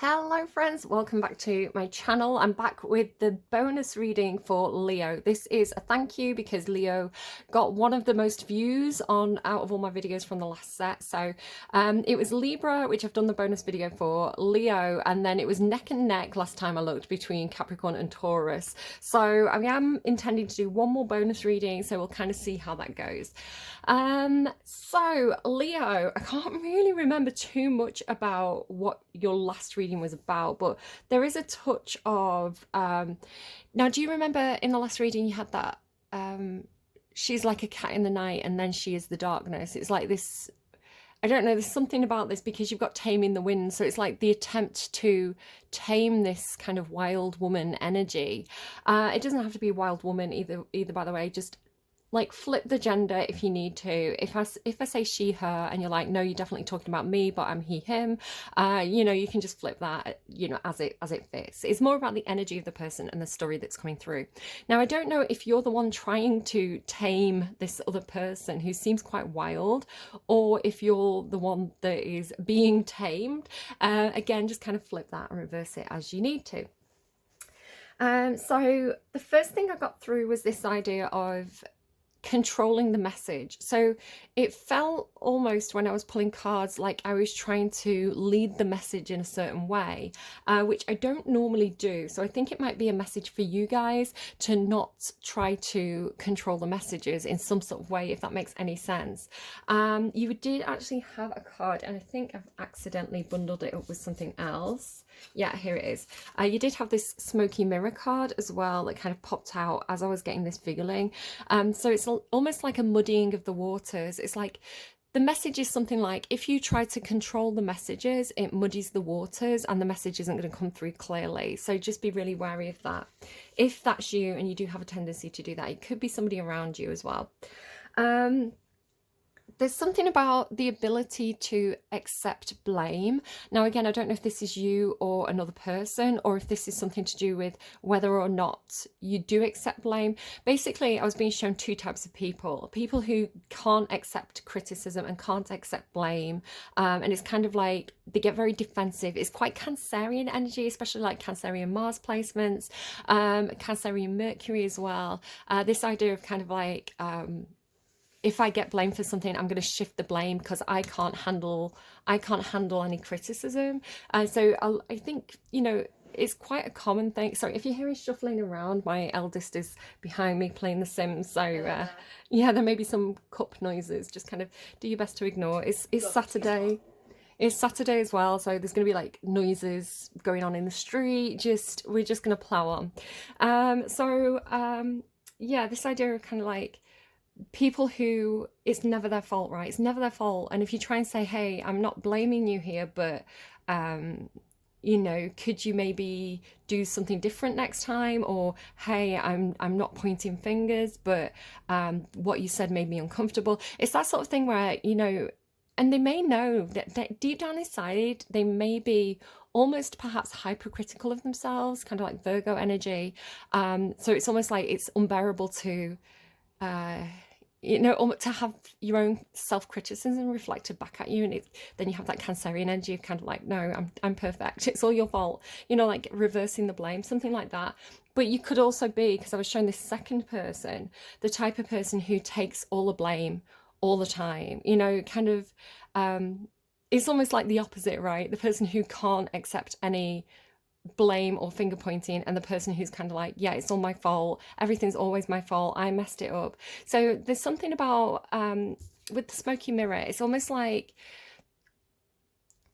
Hello friends, welcome back to my channel. I'm back with the bonus reading for Leo. This is a thank you because Leo got one of the most views on out of all my videos from the last set. So it was Libra, which I've done the bonus video for, Leo, and then it was neck and neck last time I looked between Capricorn and Taurus. So I am intending to do one more bonus reading, so we'll kind of see how that goes. So Leo, I can't really remember too much about what your last reading was about, but there is a touch of now do you remember in the last reading you had that she's like a cat in the night and then she is the darkness? It's like this, I don't know, there's something about this because you've got taming the wind, so it's like the attempt to tame this kind of wild woman energy. It doesn't have to be a wild woman either, by the way. Just like flip the gender if you need to. If I say she, her, and you're like, no, you're definitely talking about me, but I'm he, him, you know, you can just flip that, you know, as it fits. It's more about the energy of the person and the story that's coming through. Now, I don't know if you're the one trying to tame this other person who seems quite wild, or if you're the one that is being tamed. Again, just kind of flip that and reverse it as you need to. So the first thing I got through was this idea of controlling the message. So it felt almost when I was pulling cards like I was trying to lead the message in a certain way, which I don't normally do. So I think it might be a message for you guys to not try to control the messages in some sort of way, if that makes any sense. You did actually have a card, and I think I've accidentally bundled it up with something else. Yeah, here it is. You did have this smoky mirror card as well that kind of popped out as I was getting this figuring. So it's almost like a muddying of the waters. It's like the message is something like, if you try to control the messages, it muddies the waters and the message isn't going to come through clearly. So just be really wary of that. If that's you and you do have a tendency to do that, it could be somebody around you as well. There's something about the ability to accept blame. Now, again, I don't know if this is you or another person, or if this is something to do with whether or not you do accept blame. Basically, I was being shown two types of people. People who can't accept criticism and can't accept blame. And it's kind of like they get very defensive. It's quite Cancerian energy, especially like Cancerian Mars placements, Cancerian Mercury as well. This idea of kind of like, if I get blamed for something, I'm going to shift the blame because I can't handle any criticism. So I think, you know, it's quite a common thing. Sorry, if you're hearing shuffling around, my eldest is behind me playing The Sims. So yeah, there may be some cup noises. Just kind of do your best to ignore. It's Saturday. It's Saturday as well, so there's going to be like noises going on in the street. We're just going to plow on. Yeah, this idea of kind of like people who it's never their fault, right? It's never their fault. And if you try and say, hey, I'm not blaming you here, but you know, could you maybe do something different next time? Or hey, I'm not pointing fingers, but what you said made me uncomfortable. It's that sort of thing where, you know, and they may know that deep down inside they may be almost perhaps hypercritical of themselves, kind of like Virgo energy. So it's almost like it's unbearable to you know, to have your own self-criticism reflected back at you, and then you have that Cancerian energy of kind of like, no, I'm perfect, it's all your fault, you know, like reversing the blame, something like that. But you could also be, because I was showing this second person, the type of person who takes all the blame all the time, you know, kind of it's almost like the opposite, right? The person who can't accept any blame or finger pointing, and the person who's kind of like, yeah, it's all my fault, everything's always my fault, I messed it up. So there's something about with the smoky mirror, it's almost like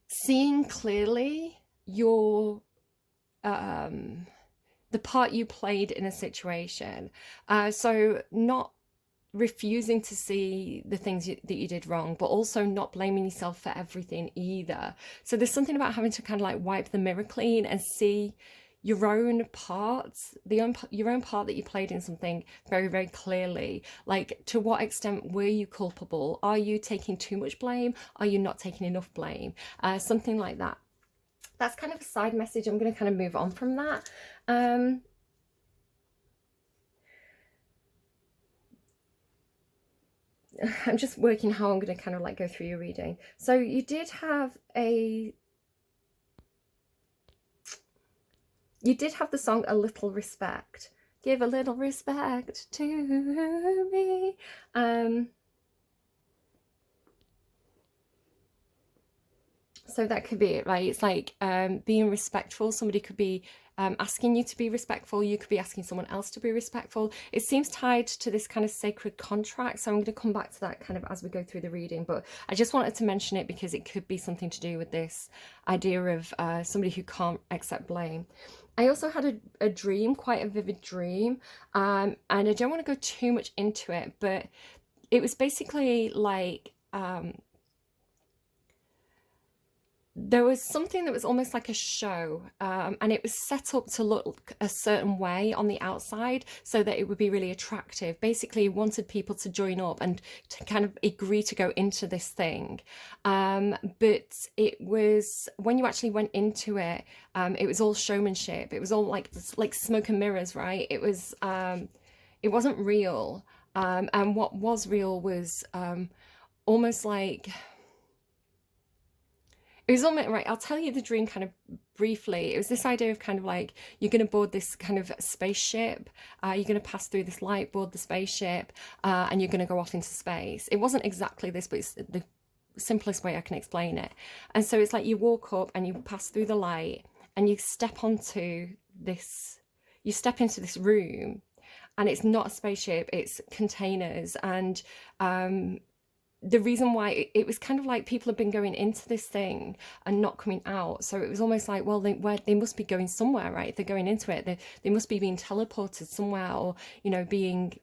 seeing clearly your the part you played in a situation, so not refusing to see the things that you did wrong, but also not blaming yourself for everything either. So there's something about having to kind of like wipe the mirror clean and see your own parts, your own part that you played in something very, very clearly. Like, to what extent were you culpable? Are you taking too much blame? Are you not taking enough blame? Something like that. That's kind of a side message. I'm going to kind of move on from that. I'm just working how I'm going to kind of like go through your reading. So you did have a You did have the song A Little Respect. Give a little respect to me. So that could be it, right? It's like being respectful. Somebody could be asking you to be respectful. You could be asking someone else to be respectful. It seems tied to this kind of sacred contract. So I'm going to come back to that kind of as we go through the reading. But I just wanted to mention it because it could be something to do with this idea of somebody who can't accept blame. I also had a dream, quite a vivid dream. And I don't want to go too much into it, but it was basically like... there was something that was almost like a show, and it was set up to look a certain way on the outside so that it would be really attractive. Basically, he wanted people to join up and to kind of agree to go into this thing. But it was, when you actually went into it, it was all showmanship. It was all like smoke and mirrors, right? It was, it wasn't real. And what was real was almost like... It was almost, right, I'll tell you the dream kind of briefly. It was this idea of kind of like, you're going to board this kind of spaceship, you're going to pass through this light, board the spaceship, and you're going to go off into space. It wasn't exactly this, but it's the simplest way I can explain it. And so it's like you walk up and you pass through the light and you step onto this, you step into this room, and it's not a spaceship, it's containers. And the reason why it was kind of like people have been going into this thing and not coming out. So it was almost like, well, they must be going somewhere, right? If they're going into it, they must be being teleported somewhere, or, you know, being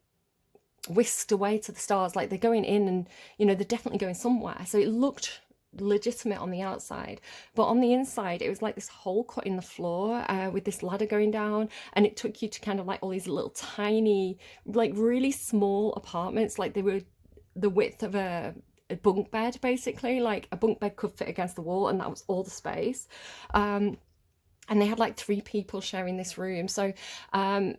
whisked away to the stars. Like they're going in and, you know, they're definitely going somewhere. So it looked legitimate on the outside, but on the inside it was like this hole cut in the floor with this ladder going down, and it took you to kind of like all these little tiny, like really small apartments. Like they were the width of a bunk bed, basically. Like a bunk bed could fit against the wall, and that was all the space. And they had like 3 people sharing this room. So I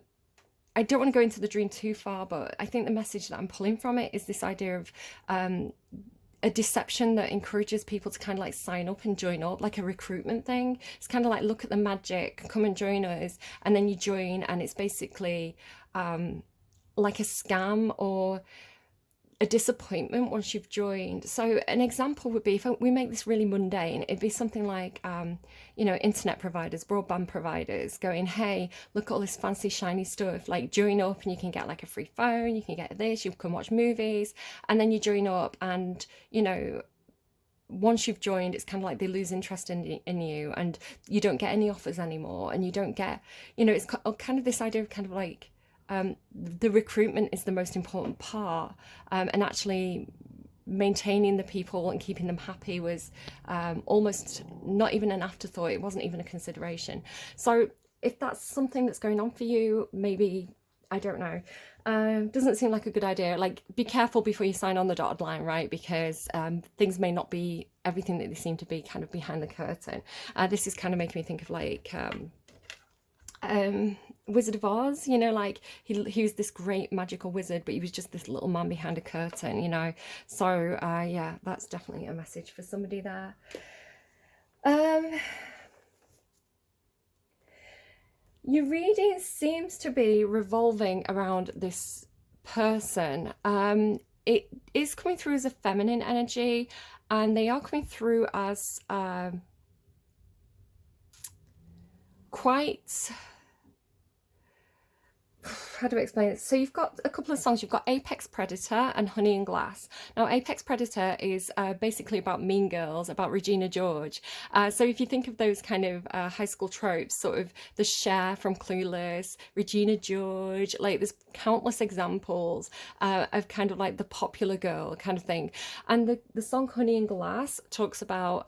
don't want to go into the dream too far, but I think the message that I'm pulling from it is this idea of a deception that encourages people to kind of like sign up and join up, like a recruitment thing. It's kind of like, look at the magic, come and join us, and then you join, and it's basically like a scam or a disappointment once you've joined. So an example would be, if we make this really mundane, it'd be something like, you know, internet providers, broadband providers going, hey, look at all this fancy shiny stuff, like join up and you can get like a free phone, you can get this, you can watch movies. And then you join up and, you know, once you've joined, it's kind of like they lose interest in you, and you don't get any offers anymore, and you don't get, you know, it's kind of this idea of kind of like, the recruitment is the most important part, and actually maintaining the people and keeping them happy was almost not even an afterthought. It wasn't even a consideration. So if that's something that's going on for you, maybe, I don't know, doesn't seem like a good idea. Like, be careful before you sign on the dotted line, right? Because things may not be everything that they seem to be kind of behind the curtain. This is kind of making me think of like Wizard of Oz, you know, like he was this great magical wizard, but he was just this little man behind a curtain, you know. So yeah, that's definitely a message for somebody there. Your reading seems to be revolving around this person. It is coming through as a feminine energy, and they are coming through as quite... how do I explain it? So you've got a couple of songs. You've got Apex Predator and Honey and Glass. Now, Apex Predator is basically about Mean Girls, about Regina George. So if you think of those kind of high school tropes, sort of the Cher from Clueless, Regina George, like there's countless examples of kind of like the popular girl kind of thing. And the song Honey and Glass talks about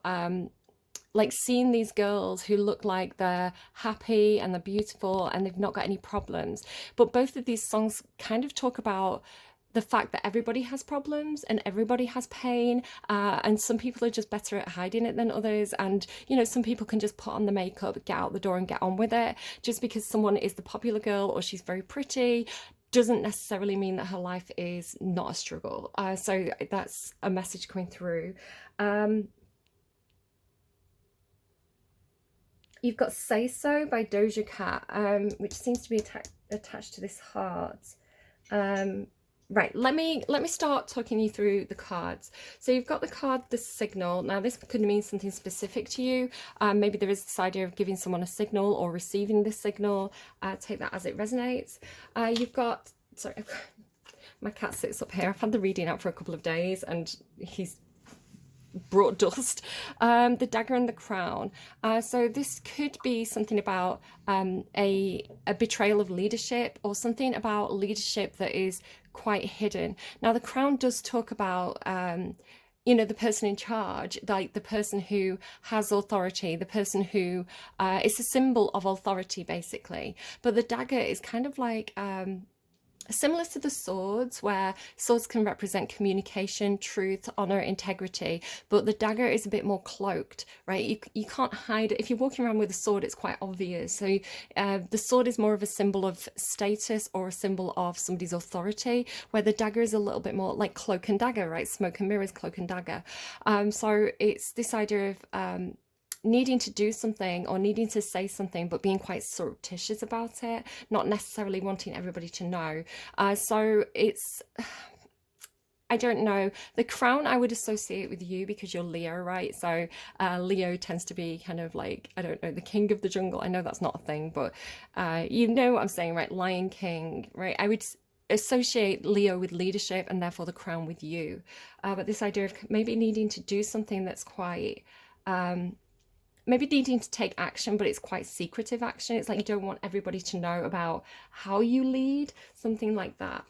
like seeing these girls who look like they're happy and they're beautiful and they've not got any problems. But both of these songs kind of talk about the fact that everybody has problems and everybody has pain, and some people are just better at hiding it than others. And, you know, some people can just put on the makeup, get out the door and get on with it. Just because someone is the popular girl or she's very pretty doesn't necessarily mean that her life is not a struggle. So that's a message coming through. You've got Say So by Doja Cat, which seems to be attached to this heart. Right, let me start talking you through the cards. So you've got the card, the signal. Now this could mean something specific to you. Maybe there is this idea of giving someone a signal or receiving this signal. Take that as it resonates. You've got, sorry, my cat sits up here. I've had the reading out for a couple of days and he's brought dust. The dagger and the crown. So this could be something about a betrayal of leadership, or something about leadership that is quite hidden. Now the crown does talk about you know, the person in charge, like the person who has authority, the person who it's a symbol of authority basically. But the dagger is kind of like similar to the swords, where swords can represent communication, truth, honor, integrity, but the dagger is a bit more cloaked, right? You can't hide it. If you're walking around with a sword, it's quite obvious. So the sword is more of a symbol of status or a symbol of somebody's authority, where the dagger is a little bit more like cloak and dagger, right? Smoke and mirrors, cloak and dagger. So it's this idea of needing to do something or needing to say something, but being quite surreptitious about it, not necessarily wanting everybody to know. So it's, I don't know, the crown I would associate with you because you're Leo, right? So Leo tends to be kind of like, I don't know, the king of the jungle. I know that's not a thing, but you know what I'm saying, right? Lion King, right? I would associate Leo with leadership and therefore the crown with you. But this idea of maybe needing to do something that's quite, maybe needing to take action, but it's quite secretive action. It's like you don't want everybody to know about how you lead, something like that.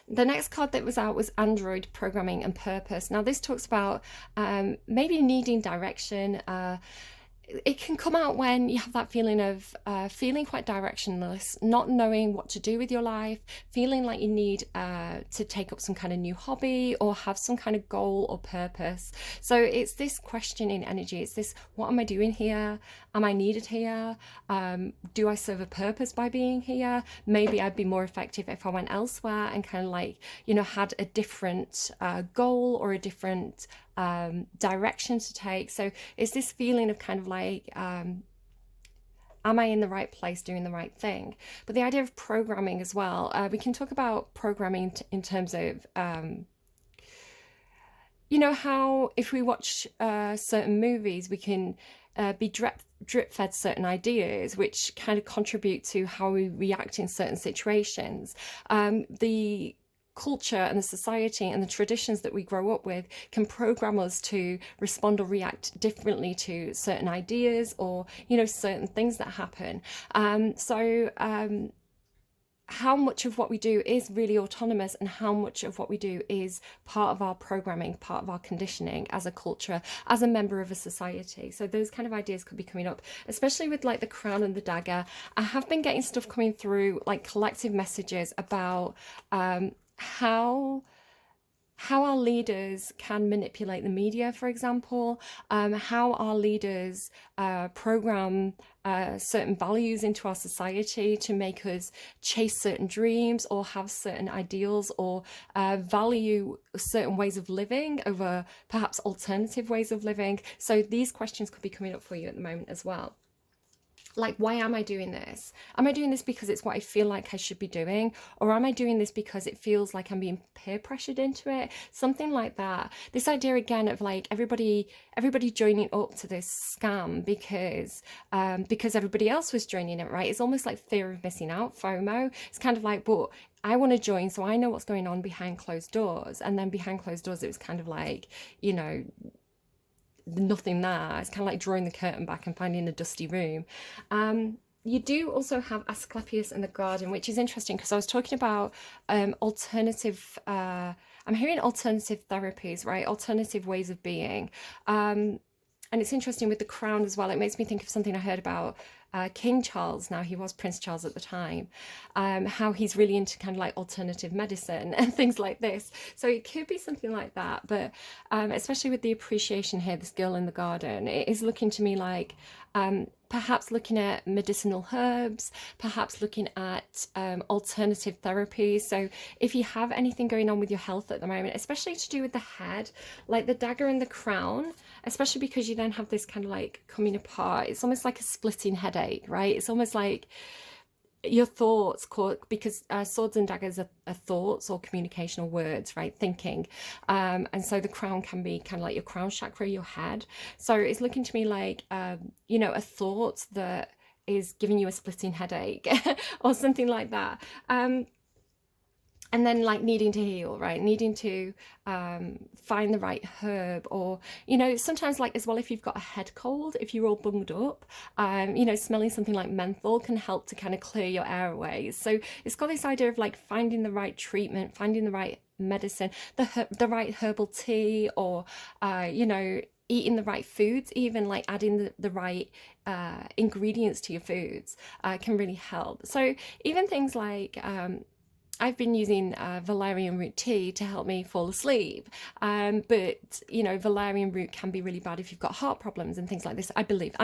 The next card that was out was Android Programming and Purpose. Now this talks about maybe needing direction. It can come out when you have that feeling of feeling quite directionless, not knowing what to do with your life, feeling like you need to take up some kind of new hobby or have some kind of goal or purpose. So it's this questioning energy. It's this, what am I doing here? Am I needed here? Do I serve a purpose by being here? Maybe I'd be more effective if I went elsewhere and kind of like, you know, had a different goal or a different direction to take. So it's this feeling of kind of like, am I in the right place doing the right thing? But the idea of programming as well, we can talk about programming in terms of, you know, how if we watch certain movies, we can be drip fed certain ideas which kind of contribute to how we react in certain situations. The culture and the society and the traditions that we grow up with can program us to respond or react differently to certain ideas or, you know, certain things that happen. How much of what we do is really autonomous and how much of what we do is part of our programming, part of our conditioning as a culture, as a member of a society. So those kind of ideas could be coming up, especially with like the crown and the dagger. I have been getting stuff coming through, like collective messages about how our leaders can manipulate the media, for example, how our leaders program certain values into our society to make us chase certain dreams or have certain ideals or value certain ways of living over perhaps alternative ways of living. So these questions could be coming up for you at the moment as well. Like, why am I doing this? Am I doing this because it's what I feel like I should be doing? Or am I doing this because it feels like I'm being peer pressured into it? Something like that. This idea again of like everybody joining up to this scam because everybody else was joining it, right? It's almost like fear of missing out, FOMO. It's kind of like, but I want to join, so I know what's going on behind closed doors. And then behind closed doors, it was kind of like, you know, nothing there. It's kind of like drawing the curtain back and finding a dusty room. You do also have Asclepius in the garden, which is interesting because I was talking about alternative, I'm hearing alternative therapies, right? Alternative ways of being. And it's interesting with the crown as well. It makes me think of something I heard about King Charles. Now he was Prince Charles at the time, how he's really into kind of like alternative medicine and things like this. So it could be something like that, but especially with the appreciation here, this girl in the garden, it is looking to me like perhaps looking at medicinal herbs, perhaps looking at alternative therapies. So if you have anything going on with your health at the moment, especially to do with the head, like the dagger and the crown, especially because you then have this kind of like coming apart. It's almost like a splitting headache, right? It's almost like your thoughts, because swords and daggers are thoughts or communication or words, right? Thinking. And so the crown can be kind of like your crown chakra, your head. So it's looking to me like, you know, a thought that is giving you a splitting headache or something like that. And then like needing to heal, right? Needing to find the right herb, or, you know, sometimes like as well, if you've got a head cold, if you're all bunged up, you know, smelling something like menthol can help to kind of clear your airways. So it's got this idea of like finding the right treatment, finding the right medicine, the right herbal tea, or, you know, eating the right foods, even like adding the right ingredients to your foods can really help. So even things like, I've been using valerian root tea to help me fall asleep. But, you know, valerian root can be really bad if you've got heart problems and things like this. I believe.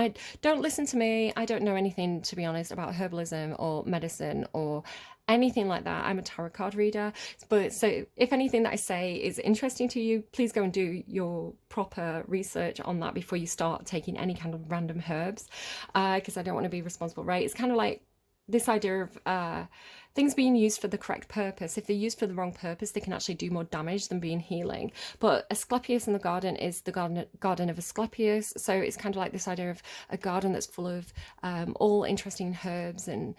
Don't listen to me. I don't know anything, to be honest, about herbalism or medicine or anything like that. I'm a tarot card reader. But so if anything that I say is interesting to you, please go and do your proper research on that before you start taking any kind of random herbs, because I don't want to be responsible, right? It's kind of like this idea of things being used for the correct purpose. If they're used for the wrong purpose, they can actually do more damage than being healing. But Asclepius in the garden is the garden of Asclepius. So it's kind of like this idea of a garden that's full of all interesting herbs and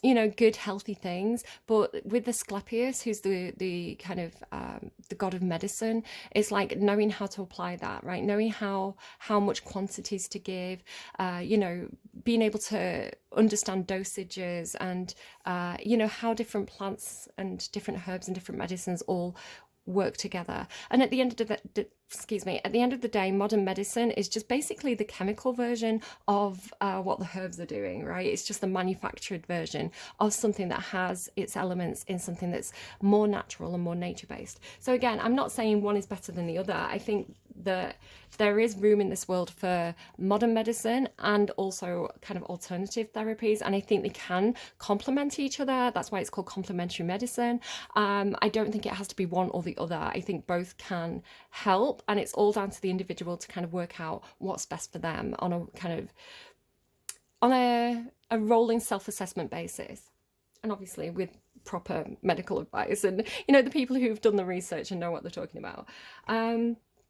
you know, good healthy things. But with Asclepius, who's the kind of the god of medicine, it's like knowing how to apply that, right? Knowing how much quantities to give, you know, being able to understand dosages, and you know, how different plants and different herbs and different medicines all work together. And at the end of the day, modern medicine is just basically the chemical version of what the herbs are doing, right? It's just the manufactured version of something that has its elements in something that's more natural and more nature-based. So again, I'm not saying one is better than the other. I think that there is room in this world for modern medicine and also kind of alternative therapies, and I think they can complement each other. That's why it's called complementary medicine. I don't think it has to be one or the other. I think both can help, and it's all down to the individual to kind of work out what's best for them on a kind of a rolling self-assessment basis, and obviously with proper medical advice and, you know, the people who've done the research and know what they're talking about.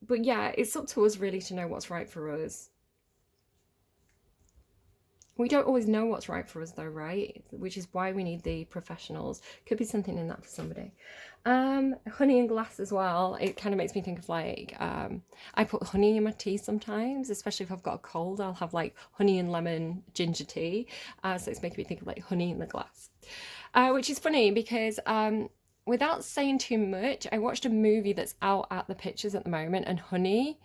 But yeah, it's up to us really to know what's right for us. We don't always know what's right for us though, right? Which is why we need the professionals. Could be something in that for somebody. Honey and glass as well. It kind of makes me think of like, I put honey in my tea sometimes, especially if I've got a cold. I'll have like honey and lemon ginger tea. So it's making me think of like honey in the glass. Which is funny because without saying too much, I watched a movie that's out at the pictures at the moment, and honey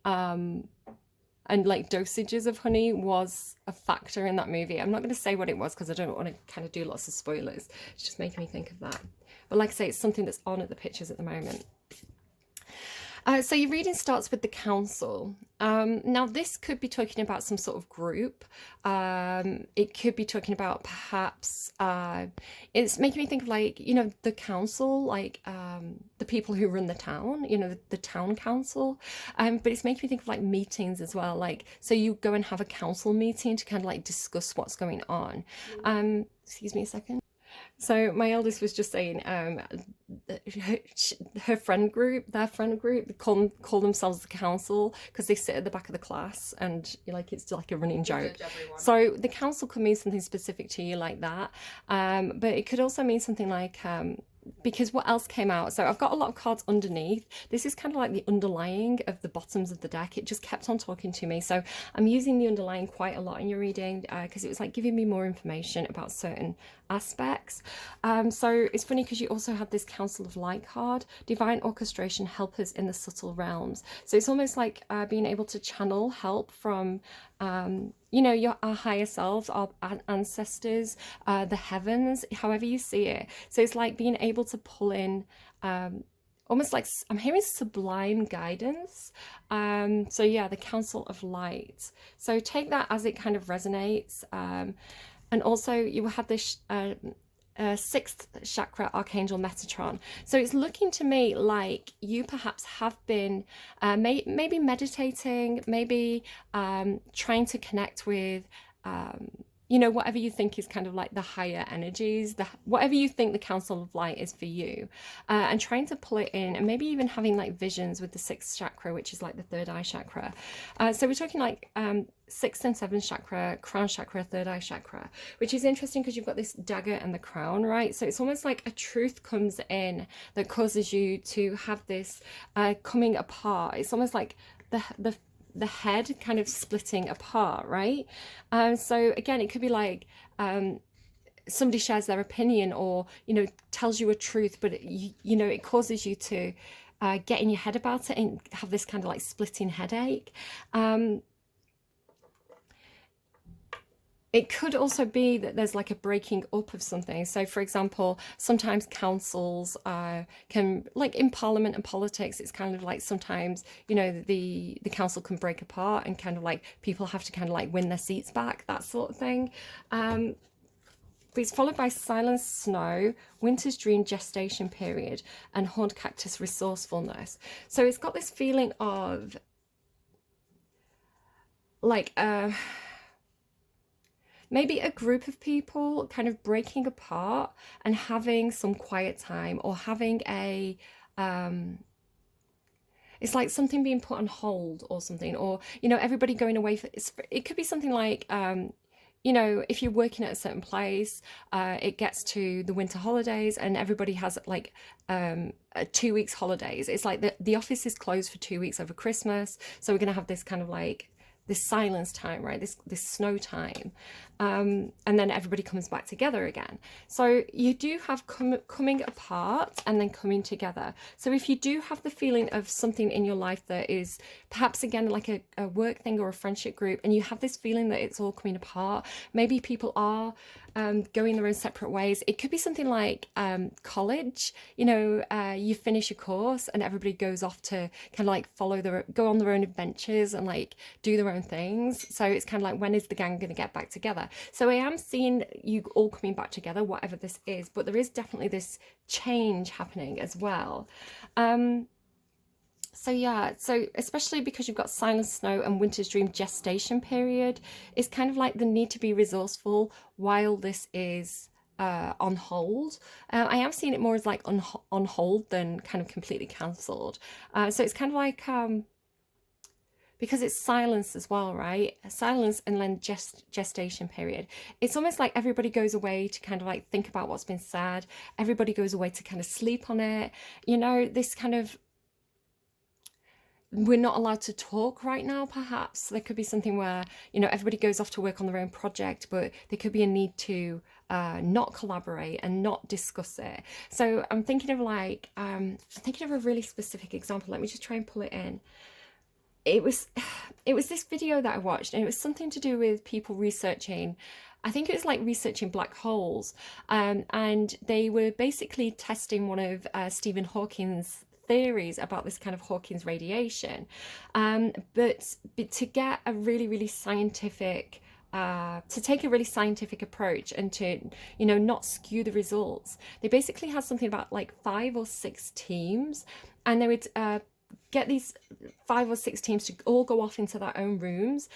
and like dosages of honey was a factor in that movie. I'm not going to say what it was because I don't want to kind of do lots of spoilers. It's just making me think of that. But like I say, it's something that's on at the pictures at the moment. So your reading starts with the council. Now this could be talking about some sort of group. It could be talking about perhaps, it's making me think of like, you know, the council, like the people who run the town, you know, the town council. But it's making me think of like meetings as well. Like, so you go and have a council meeting to kind of like discuss what's going on. Excuse me a second. So my eldest was just saying, her friend group, their friend group, they call themselves the council because they sit at the back of the class, and like it's like a running joke. So the council could mean something specific to you like that, but it could also mean something like, because what else came out? So I've got a lot of cards underneath. This is kind of like the underlying of the bottoms of the deck. It just kept on talking to me. So I'm using the underlying quite a lot in your reading because it was like giving me more information about certain aspects. So it's funny because you also have this Council of Light card, Divine Orchestration, Helpers in the Subtle Realms. So it's almost like being able to channel help from you know, our higher selves, our ancestors, the heavens, however you see it. So it's like being able to pull in almost like, I'm hearing sublime guidance. So yeah, the Council of Light. So take that as it kind of resonates. And also you had this sixth chakra archangel Metatron. So it's looking to me like you perhaps have been maybe meditating, maybe trying to connect with you know, whatever you think is kind of like the higher energies, whatever you think the council of light is for you, and trying to pull it in, and maybe even having like visions with the sixth chakra, which is like the third eye chakra. So we're talking like sixth and seventh chakra, crown chakra, third eye chakra, which is interesting because you've got this dagger and the crown, right? So it's almost like a truth comes in that causes you to have this coming apart. It's almost like the head kind of splitting apart, right? So again, it could be like somebody shares their opinion, or you know, tells you a truth, but you know, it causes you to get in your head about it and have this kind of like splitting headache. It could also be that there's like a breaking up of something. So for example, sometimes councils can, like in parliament and politics, it's kind of like sometimes, you know, the council can break apart and kind of like people have to kind of like win their seats back, that sort of thing. But it's followed by silent snow, winter's dream gestation period, and horned cactus resourcefulness. So it's got this feeling of like maybe a group of people kind of breaking apart and having some quiet time, or having a it's like something being put on hold or something, or you know, everybody going away for it could be something like you know, if you're working at a certain place, it gets to the winter holidays and everybody has like 2 weeks holidays. It's like the office is closed for 2 weeks over Christmas, so we're going to have this kind of like this silence time, right? This snow time, and then everybody comes back together again. So you do have coming apart and then coming together. So if you do have the feeling of something in your life that is perhaps again like a work thing or a friendship group, and you have this feeling that it's all coming apart, maybe people are going their own separate ways. It could be something like college, you know, you finish a course and everybody goes off to kind of like go on their own adventures and like do their own things. So it's kind of like, when is the gang going to get back together? So I am seeing you all coming back together, whatever this is, but there is definitely this change happening as well. So yeah, so especially because you've got silent snow and winter's dream gestation period, it's kind of like the need to be resourceful while this is on hold. I am seeing it more as like on hold than kind of completely cancelled. So it's kind of like because it's silence as well, right? Silence and then gestation period. It's almost like everybody goes away to kind of like think about what's been said. Everybody goes away to kind of sleep on it. You know, this kind of, we're not allowed to talk right now, perhaps. There could be something where, you know, everybody goes off to work on their own project, but there could be a need to not collaborate and not discuss it. So I'm thinking of like, I'm thinking of a really specific example. Let me just try and pull it in. It was this video that I watched, and it was something to do with people researching, I think it was like researching black holes, and they were basically testing one of Stephen Hawking's theories about this kind of Hawking's radiation, but to get a really scientific to take a really scientific approach and to, you know, not skew the results, they basically had something about like 5 or 6 teams, and they would get these 5 or 6 teams to all go off into their own rooms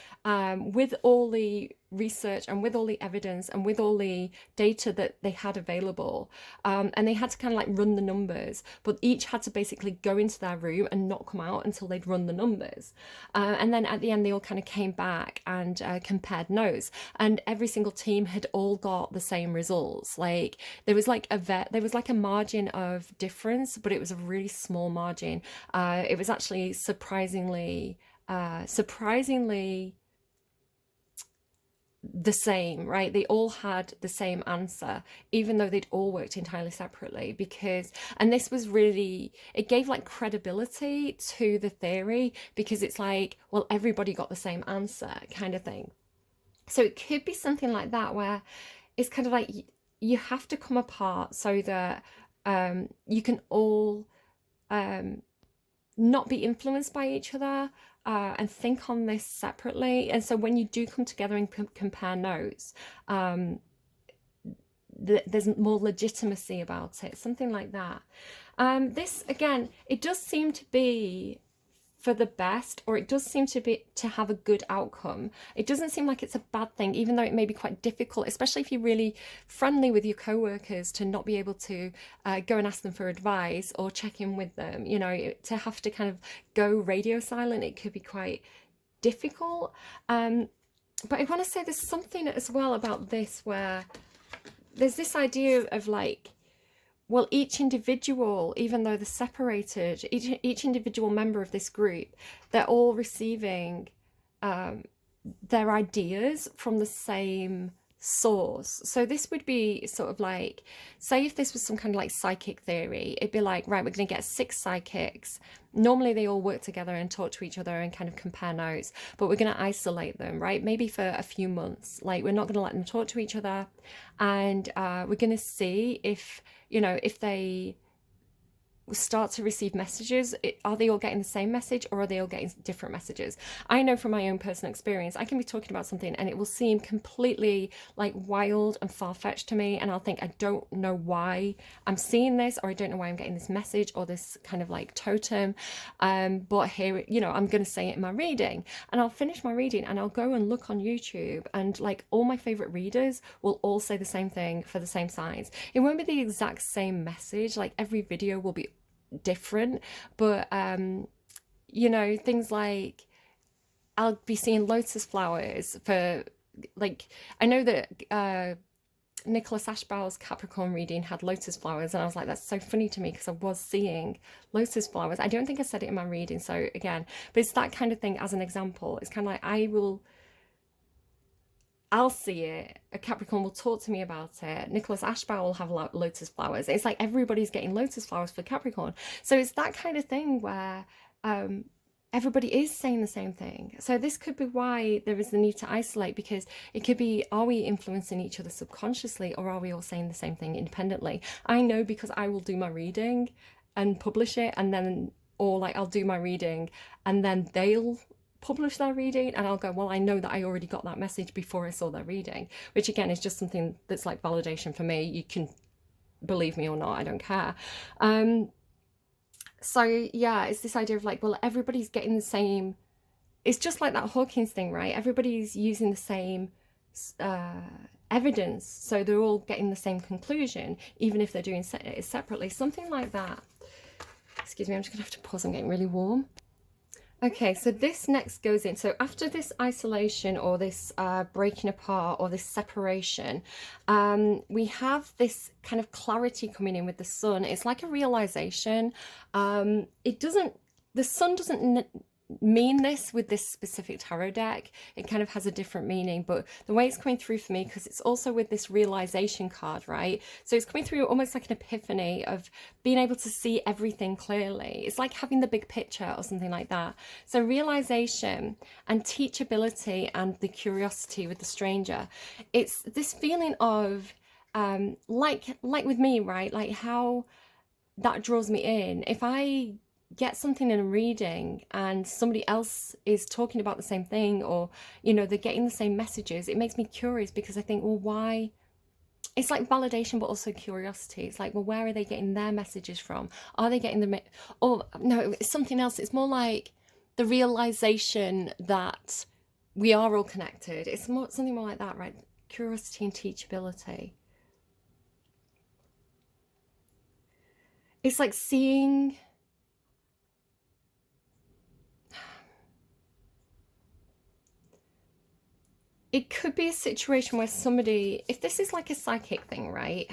with all the research and with all the evidence and with all the data that they had available, and they had to kind of like run the numbers, but each had to basically go into their room and not come out until they'd run the numbers, and then at the end they all kind of came back and compared notes, and every single team had all got the same results. Like there was like a margin of difference, but it was a really small margin. It was actually surprisingly the same, right? They all had the same answer, even though they'd all worked entirely separately, because, and this was really, it gave like credibility to the theory, because it's like, well, everybody got the same answer kind of thing. So it could be something like that, where it's kind of like you have to come apart so that you can all not be influenced by each other, and think on this separately. And so when you do come together and compare notes, there's more legitimacy about it, something like that. This, again, it does seem to be for the best, or it does seem to have a good outcome. It doesn't seem like it's a bad thing, even though it may be quite difficult, especially if you're really friendly with your co-workers, to not be able to go and ask them for advice or check in with them. You know, to have to kind of go radio silent, it could be quite difficult. But I want to say there's something as well about this where there's this idea of like, well, each individual, even though they're separated, each individual member of this group, they're all receiving their ideas from the same source. So this would be sort of like, say if this was some kind of like psychic theory, it'd be like, right, we're going to get 6 psychics. Normally they all work together and talk to each other and kind of compare notes, but we're going to isolate them, right? Maybe for a few months. Like, we're not going to let them talk to each other, and we're going to see if, you know, if they start to receive messages, are they all getting the same message, or are they all getting different messages? I know from my own personal experience, I can be talking about something and it will seem completely like wild and far-fetched to me, and I'll think, I don't know why I'm seeing this, or I don't know why I'm getting this message or this kind of like totem, but here, you know, I'm going to say it in my reading, and I'll finish my reading and I'll go and look on YouTube, and like all my favorite readers will all say the same thing for the same signs. It won't be the exact same message, like every video will be different, but you know, things like I'll be seeing lotus flowers for, like, I know that Nicholas Ashbow's Capricorn reading had lotus flowers, and I was like, that's so funny to me because I was seeing lotus flowers. I don't think I said it in my reading, so again, but it's that kind of thing. As an example, it's kind of like I'll see it, a Capricorn will talk to me about it, Nicholas Ashbow will have lotus flowers. It's like everybody's getting lotus flowers for Capricorn. So it's that kind of thing where everybody is saying the same thing. So this could be why there is the need to isolate, because it could be, are we influencing each other subconsciously, or are we all saying the same thing independently? I know, because I will do my reading and publish it, and then, or like I'll do my reading and then they'll publish their reading, and I'll go, well, I know that I already got that message before I saw their reading, which again is just something that's like validation for me. You can believe me or not, I don't care. So yeah, it's this idea of like, well, everybody's getting the same, it's just like that Hawkins thing, right? Everybody's using the same evidence, so they're all getting the same conclusion, even if they're doing it separately, something like that. Excuse me, I'm just gonna have to pause, I'm getting really warm. Okay, so this next goes in. So after this isolation, or this breaking apart, or this separation, we have this kind of clarity coming in with the sun. It's like a realization. The sun doesn't mean this with this specific tarot deck. It kind of has a different meaning, but the way it's coming through for me, because it's also with this realization card, right? So it's coming through almost like an epiphany of being able to see everything clearly. It's like having the big picture or something like that. So realization and teachability and the curiosity with the stranger. It's this feeling of like with me, right? Like how that draws me in. If I get something in a reading and somebody else is talking about the same thing, or you know, they're getting the same messages, it makes me curious, because I think, well, why? It's like validation, but also curiosity. It's like, well, where are they getting their messages from? Are they getting them, or no, it's something else. It's more like the realization that we are all connected. It's more something more like that, right? Curiosity and teachability. It's like seeing, it could be a situation where somebody, if this is like a psychic thing, right?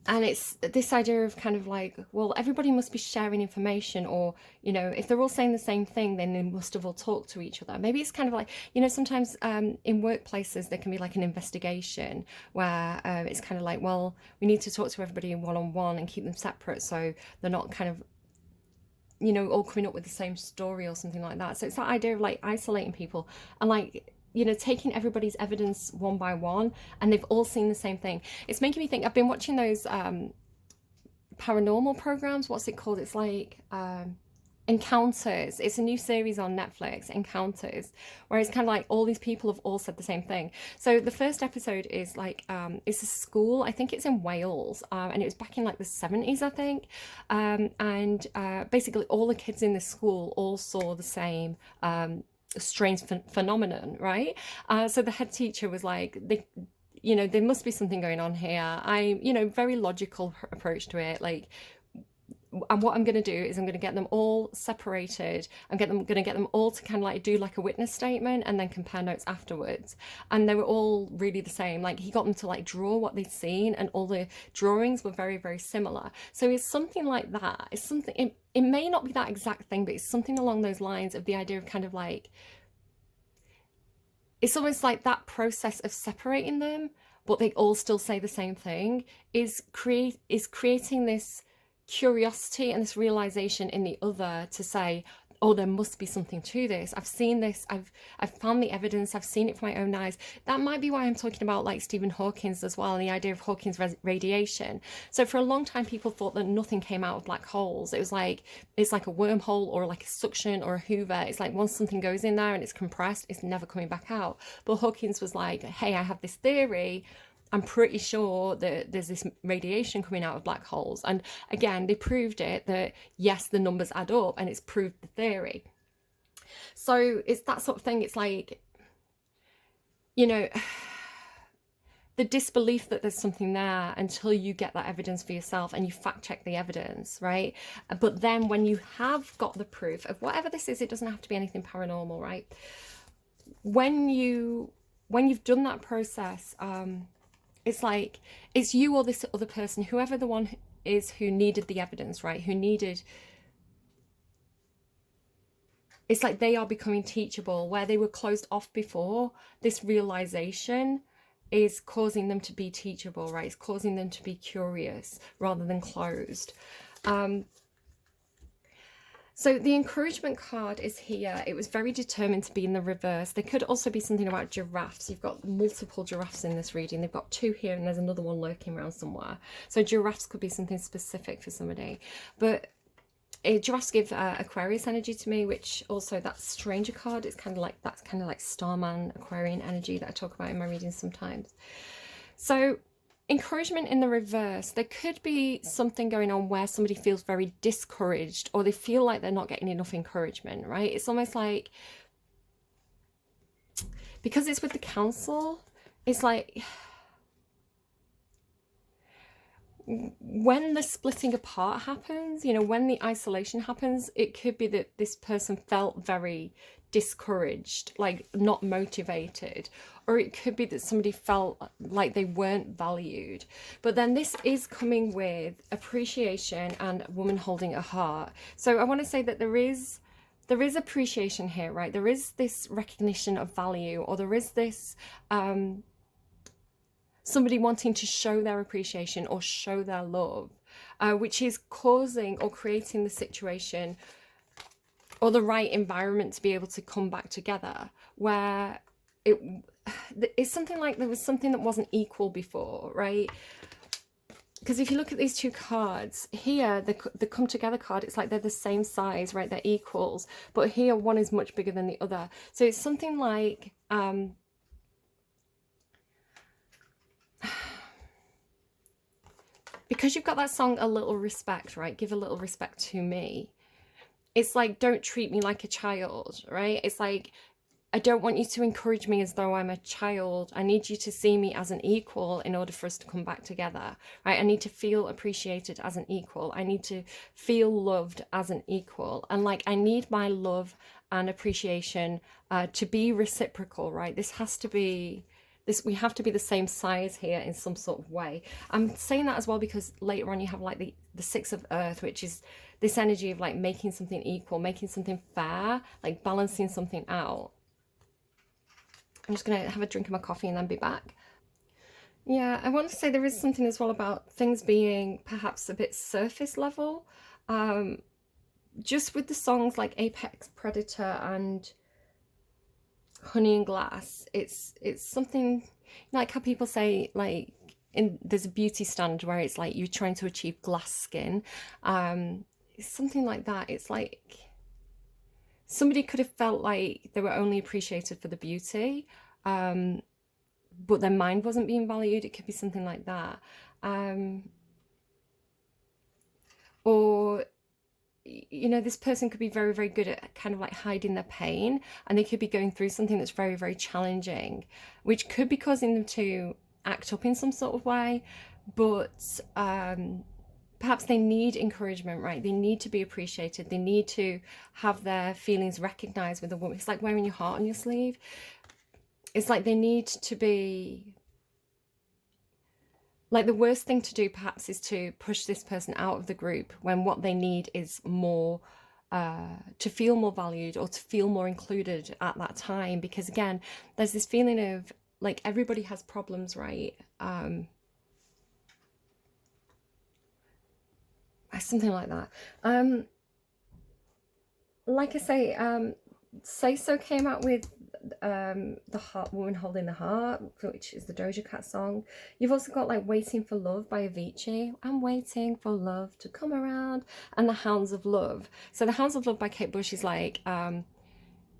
And it's this idea of kind of like, well, everybody must be sharing information, or, you know, if they're all saying the same thing, then they must have all talked to each other. Maybe it's kind of like, you know, sometimes in workplaces, there can be like an investigation where it's kind of like, well, we need to talk to everybody one-on-one and keep them separate, so they're not kind of, you know, all coming up with the same story or something like that. So it's that idea of like isolating people and like, you know, taking everybody's evidence one by one, and they've all seen the same thing. It's making me think, I've been watching those paranormal programs. What's it called? It's like Encounters. It's a new series on Netflix, Encounters, where it's kind of like all these people have all said the same thing. So the first episode is like it's a school, I think it's in Wales, and it was back in like the 70s, I think. And basically all the kids in the school all saw the same strange phenomenon, right? So the head teacher was like, there must be something going on here. Very logical approach to it, like, and what I'm going to do is I'm going to get them all separated. Going to get them all to kind of like do like a witness statement and then compare notes afterwards. And they were all really the same. Like, he got them to like draw what they'd seen, and all the drawings were very, very similar. So it's something like that. It's something, it may not be that exact thing, but it's something along those lines of the idea of kind of like, it's almost like that process of separating them, but they all still say the same thing, is creating this curiosity and this realization in the other to say, oh, there must be something to this. I've seen this. I've found the evidence. I've seen it for my own eyes. That might be why I'm talking about like Stephen Hawking's as well, and the idea of Hawking's radiation. So for a long time, people thought that nothing came out of black holes. It was like, it's like a wormhole or like a suction or a hoover. It's like once something goes in there and it's compressed, it's never coming back out. But Hawking's was like, hey, I have this theory. I'm pretty sure that there's this radiation coming out of black holes. And again, they proved it, that yes, the numbers add up, and it's proved the theory. So it's that sort of thing. It's like, the disbelief that there's something there until you get that evidence for yourself and you fact check the evidence, right? But then when you have got the proof of whatever this is, it doesn't have to be anything paranormal, right? When you've done that process, it's like, it's you or this other person, whoever the one is who needed the evidence, right? It's like they are becoming teachable. Where they were closed off before, this realization is causing them to be teachable, right? It's causing them to be curious rather than closed. So the encouragement card is here. It was very determined to be in the reverse. There could also be something about giraffes. You've got multiple giraffes in this reading. They've got 2 here and there's another one lurking around somewhere. So giraffes could be something specific for somebody. But giraffes give Aquarius energy to me, which also, that stranger card is kind of like, that's kind of like Starman, Aquarian energy that I talk about in my readings sometimes. So encouragement in the reverse, there could be something going on where somebody feels very discouraged, or they feel like they're not getting enough encouragement, right? It's almost like, because it's with the council, it's like, when the splitting apart happens, when the isolation happens, it could be that this person felt very discouraged, like not motivated, or it could be that somebody felt like they weren't valued. But then this is coming with appreciation and a woman holding a heart. So I want to say that there is appreciation here, right? There is this recognition of value, or there is this somebody wanting to show their appreciation or show their love, which is causing or creating the situation or the right environment to be able to come back together, where it's something like there was something that wasn't equal before, right? Because if you look at these 2 cards here, the come together card, it's like they're the same size, right? They're equals, but here one is much bigger than the other. So it's something like because you've got that song, A Little Respect, right? Give a little respect to me. It's like, don't treat me like a child, right? It's like, I don't want you to encourage me as though I'm a child. I need you to see me as an equal in order for us to come back together, right? I need to feel appreciated as an equal. I need to feel loved as an equal. And like, I need my love and appreciation to be reciprocal, right? This has to be... we have to be the same size here in some sort of way. I'm saying that as well because later on you have like the 6 of Earth, which is this energy of like making something equal, making something fair, like balancing something out. I'm just going to have a drink of my coffee and then be back. Yeah, I want to say there is something as well about things being perhaps a bit surface level. Just with the songs like Apex Predator and Honey and Glass, it's something like how people say, like, there's a beauty standard where it's like you're trying to achieve glass skin. It's something like that. It's like somebody could have felt like they were only appreciated for the beauty, but their mind wasn't being valued. It could be something like that. Or, you know, this person could be very, very good at kind of like hiding their pain, and they could be going through something that's very, very challenging, which could be causing them to act up in some sort of way. But perhaps they need encouragement, right? They need to be appreciated. They need to have their feelings recognized with a woman. It's like wearing your heart on your sleeve. It's like they need to be, like, the worst thing to do perhaps is to push this person out of the group when what they need is more, to feel more valued or to feel more included at that time. Because again, there's this feeling of like everybody has problems, right? Something like that. Like I say so came out with the heart, woman holding the heart, which is the Doja Cat song. You've also got like Waiting for Love by Avicii. I'm waiting for love to come around. And the Hounds of Love. So the Hounds of Love by Kate Bush is like,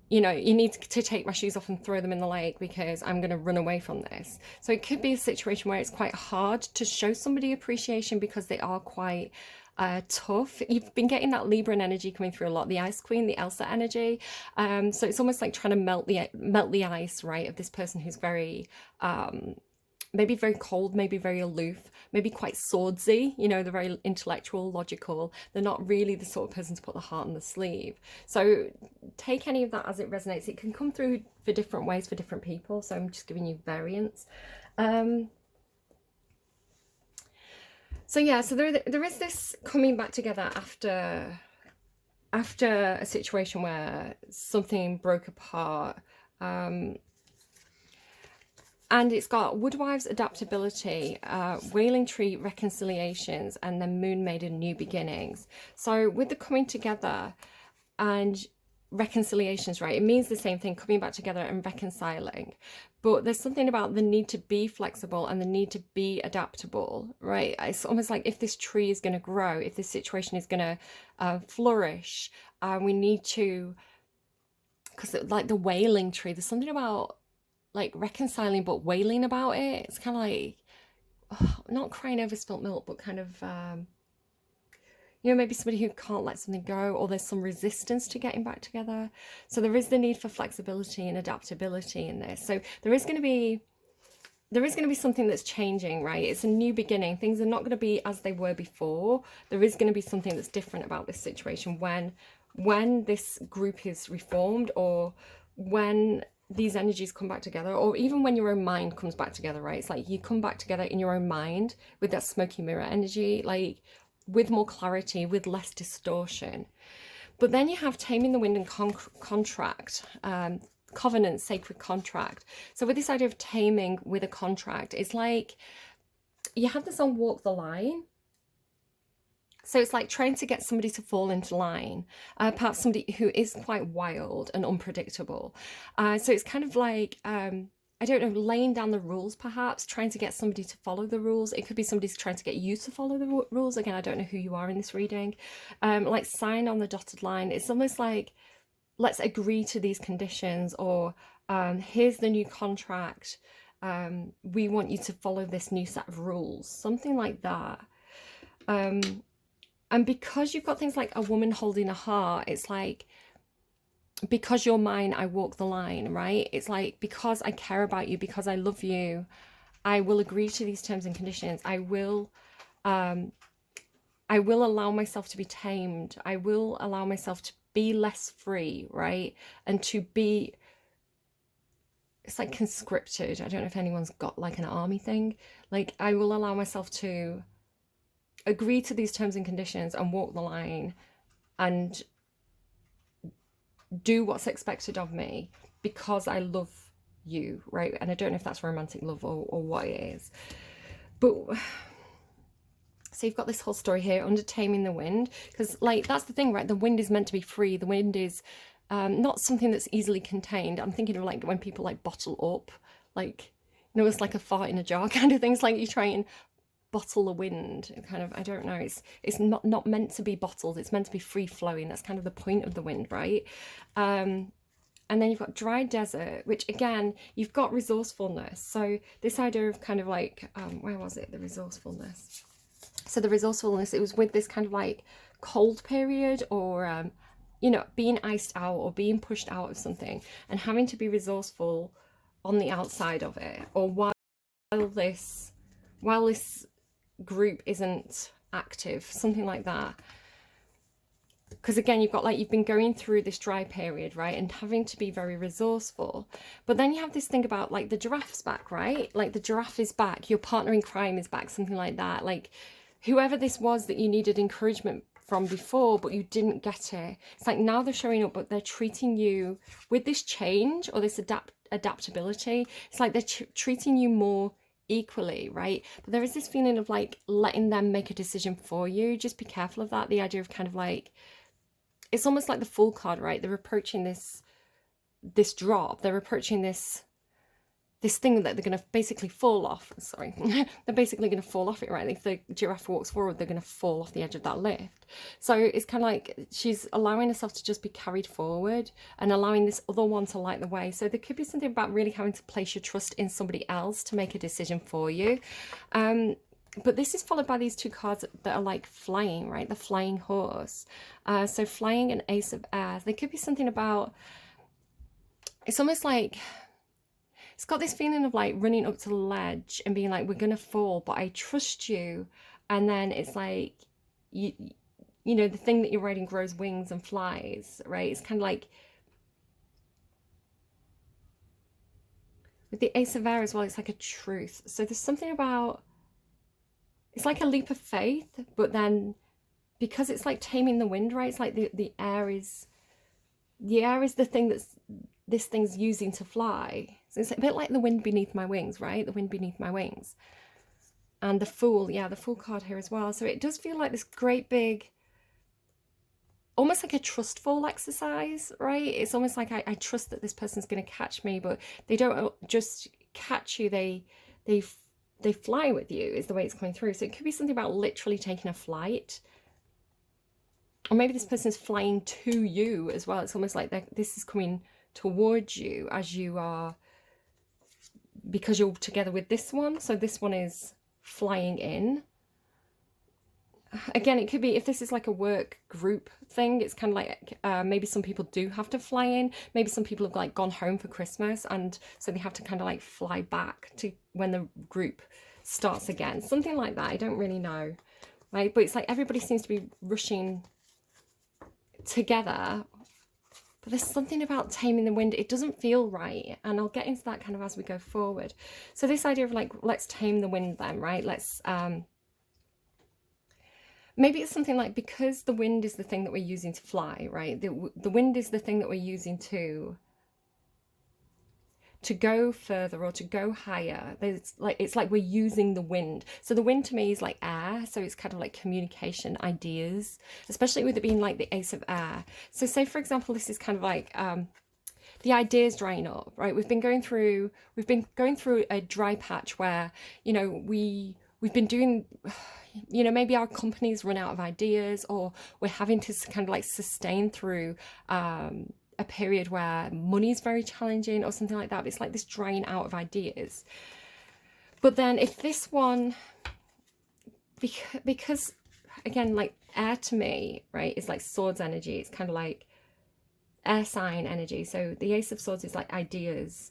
you know, you need to take my shoes off and throw them in the lake because I'm going to run away from this. So it could be a situation where it's quite hard to show somebody appreciation because they are quite tough. You've been getting that Libran energy coming through a lot, the Ice Queen, the Elsa energy. So it's almost like trying to melt the ice, right, of this person who's very maybe very cold, maybe very aloof, maybe quite swordsy, you know, they're very intellectual, logical. They're not really the sort of person to put the heart on the sleeve. So take any of that as it resonates. It can come through for different ways for different people. So I'm just giving you variants. So yeah, so there is this coming back together after a situation where something broke apart. And it's got Woodwives adaptability, Wailing Tree reconciliations, and then Moon Maiden new beginnings. So with the coming together and reconciliations, right, it means the same thing, coming back together and reconciling. But there's something about the need to be flexible and the need to be adaptable, right? It's almost like if this tree is going to grow, if this situation is going to flourish, we need to, because like the wailing tree, there's something about like reconciling but wailing about it. It's kind of like, not crying over spilt milk, but kind of, you know, maybe somebody who can't let something go, or there's some resistance to getting back together. So there is the need for flexibility and adaptability in this. So there is going to be something that's changing, right? It's a new beginning. Things are not going to be as they were before. There is going to be something that's different about this situation when this group is reformed, or when these energies come back together, or even when your own mind comes back together, right? It's like you come back together in your own mind with that smoky mirror energy, like with more clarity, with less distortion. But then you have Taming the Wind and contract, covenant, sacred contract. So with this idea of taming with a contract, it's like you have the song Walk the Line. So it's like trying to get somebody to fall into line, perhaps somebody who is quite wild and unpredictable. So it's kind of like, I don't know, laying down the rules, perhaps, trying to get somebody to follow the rules. It could be somebody's trying to get you to follow the rules. Again, I don't know who you are in this reading. Like sign on the dotted line. It's almost like, let's agree to these conditions, or here's the new contract. We want you to follow this new set of rules, something like that. And because you've got things like a woman holding a heart, it's like, because you're mine, I walk the line, right? It's like, because I care about you, because I love you, I will agree to these terms and conditions. I will allow myself to be tamed. I will allow myself to be less free, right? And to be, it's like conscripted. I don't know if anyone's got like an army thing. Like, I will allow myself to agree to these terms and conditions and walk the line and do what's expected of me because I love you, right? And I don't know if that's romantic love or what it is. But so you've got this whole story here under Taming the Wind, because like that's the thing, right? The wind is meant to be free. The wind is not something that's easily contained. I'm thinking of like when people like bottle up, like, you know, it's like a fart in a jar kind of things. Like you try and bottle the wind, kind of, I don't know, it's not meant to be bottled, it's meant to be free flowing. That's kind of the point of the wind, right? And then you've got dry desert, which again, you've got resourcefulness. So this idea of kind of like, where was it, the resourcefulness? So the resourcefulness, it was with this kind of like cold period, or you know, being iced out or being pushed out of something and having to be resourceful on the outside of it, or while this group isn't active, something like that. Because again, you've got like, you've been going through this dry period, right, and having to be very resourceful. But then you have this thing about like the giraffe's back, right? Like the giraffe is back, your partner in crime is back, something like that. Like whoever this was that you needed encouragement from before, but you didn't get it. It's like now they're showing up, but they're treating you with this change or this adaptability. It's like they're treating you more equally, right? But there is this feeling of like letting them make a decision for you. Just be careful of that. The idea of kind of like, it's almost like the Fool card, right? They're approaching this drop. They're approaching this thing that they're going to basically fall off. Sorry, they're basically going to fall off it, right? If the giraffe walks forward, they're going to fall off the edge of that lift. So it's kind of like she's allowing herself to just be carried forward and allowing this other one to light the way. So there could be something about really having to place your trust in somebody else to make a decision for you. But this is followed by these two cards that are like flying, right? The flying horse. So flying and ace of air. There could be something about, it's almost like, it's got this feeling of like running up to the ledge and being like, we're going to fall, but I trust you. And then it's like, you know, the thing that you're riding grows wings and flies, right? It's kind of like, with the ace of air as well, it's like a truth. So there's something about, it's like a leap of faith, but then because it's like taming the wind, right? It's like the air is the thing that's, this thing's using to fly. So it's a bit like the wind beneath my wings, right? The wind beneath my wings. And the Fool, yeah, the Fool card here as well. So it does feel like this great big, almost like a trust fall exercise, right? It's almost like I trust that this person's going to catch me, but they don't just catch you, they fly with you is the way it's coming through. So it could be something about literally taking a flight. Or maybe this person's flying to you as well. It's almost like this is coming towards you as you are, because you're together with this one. So this one is flying in. Again, it could be, if this is like a work group thing, it's kind of like maybe some people do have to fly in. Maybe some people have like gone home for Christmas, and so they have to kind of like fly back to when the group starts again. Something like that. I don't really know, right? But it's like everybody seems to be rushing together. But there's something about taming the wind. It doesn't feel right. And I'll get into that kind of as we go forward. So this idea of like, let's tame the wind then, right? Let's, maybe it's something like, because the wind is the thing that we're using to fly, right? The wind is the thing that we're using to go further or to go higher. It's like we're using the wind. So the wind to me is like air. So it's kind of like communication, ideas, especially with it being like the ace of air. So say, for example, this is kind of like the ideas drying up, right? We've been going through a dry patch where, you know, we've been doing, you know, maybe our company's run out of ideas, or we're having to kind of like sustain through a period where money is very challenging or something like that. But it's like this drying out of ideas. But then if this one, because again, like air to me, right, is like swords energy. It's kind of like air sign energy. So the ace of swords is like ideas.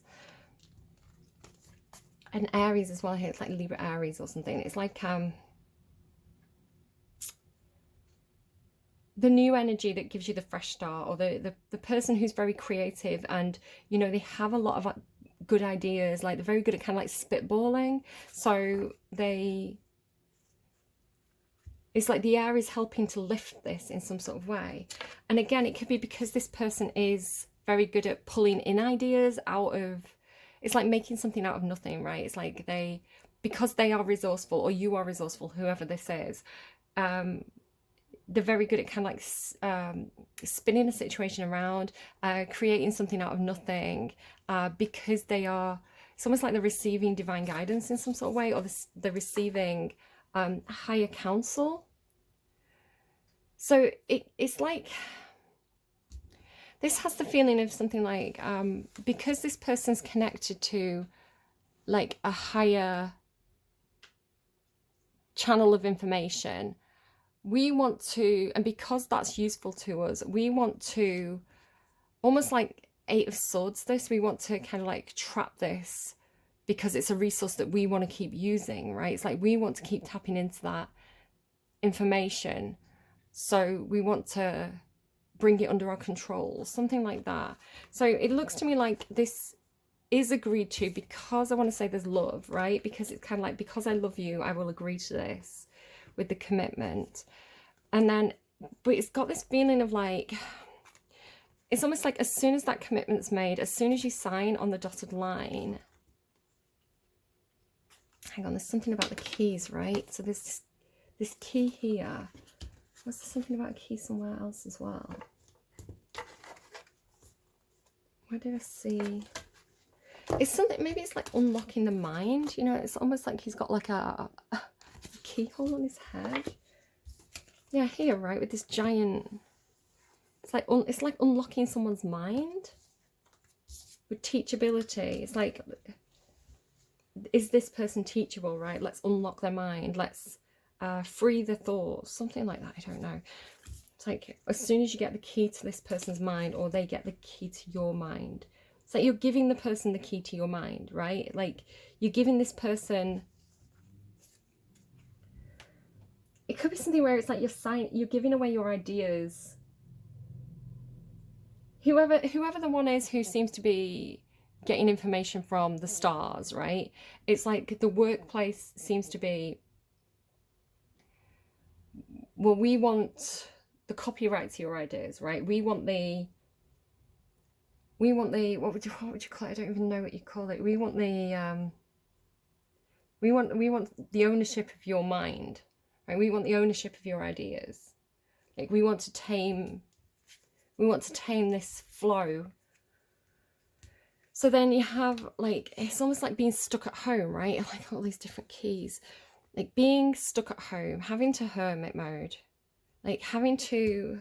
And Aries as well here, it's like Libra Aries or something. It's like the new energy that gives you the fresh start, or the person who's very creative, and you know, they have a lot of good ideas, like they're very good at kind of like spitballing. So it's like the air is helping to lift this in some sort of way. And again, it could be because this person is very good at pulling in ideas out of, it's like making something out of nothing, right? It's like because they are resourceful, or you are resourceful, whoever this is, they're very good at kind of like spinning a situation around, creating something out of nothing, because it's almost like they're receiving divine guidance in some sort of way, or they're receiving higher counsel. So it's like, this has the feeling of something like, because this person's connected to like a higher channel of information, we want to, and because that's useful to us, we want to almost like Eight of Swords this, we want to kind of like trap this because it's a resource that we want to keep using, right? It's like we want to keep tapping into that information. So we want to bring it under our control, something like that. So it looks to me like this is agreed to because I want to say there's love, right? Because it's kind of like, because I love you, I will agree to this with the commitment. And then, but it's got this feeling of like, it's almost like as soon as that commitment's made, as soon as you sign on the dotted line, hang on, there's something about the keys, right? So there's this key here. Was there something about a key somewhere else as well? Where did I see? It's something, maybe it's like unlocking the mind, you know, it's almost like he's got like a keyhole on his head. Yeah, here, right, with this giant, it's like unlocking someone's mind with teachability. It's like, is this person teachable, right? Let's unlock their mind. Let's free the thoughts, something like that. I don't know. It's like as soon as you get the key to this person's mind, or they get the key to your mind, it's like you're giving the person the key to your mind, right? Like you're giving this person, it could be something where it's like you're giving away your ideas. Whoever the one is who seems to be getting information from the stars, right? It's like the workplace seems to be, well, we want the copyright to your ideas, right? We want the what would you call it? I don't even know what you call it. We want the we want the ownership of your mind, right? We want the ownership of your ideas. Like we want to tame this flow. So then you have like, it's almost like being stuck at home, right? Like all these different keys, like being stuck at home, having to hermit mode, like having to,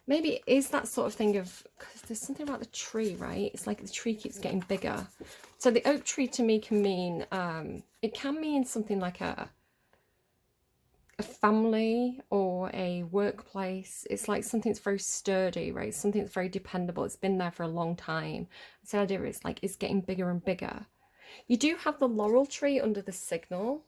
maybe it is that sort of thing of, because there's something about the tree, right? It's like the tree keeps getting bigger. So the oak tree to me can mean, it can mean something like a family or a workplace. It's like something that's very sturdy, right? Something that's very dependable. It's been there for a long time. So the idea is like it's getting bigger and bigger. You do have the laurel tree under the signal.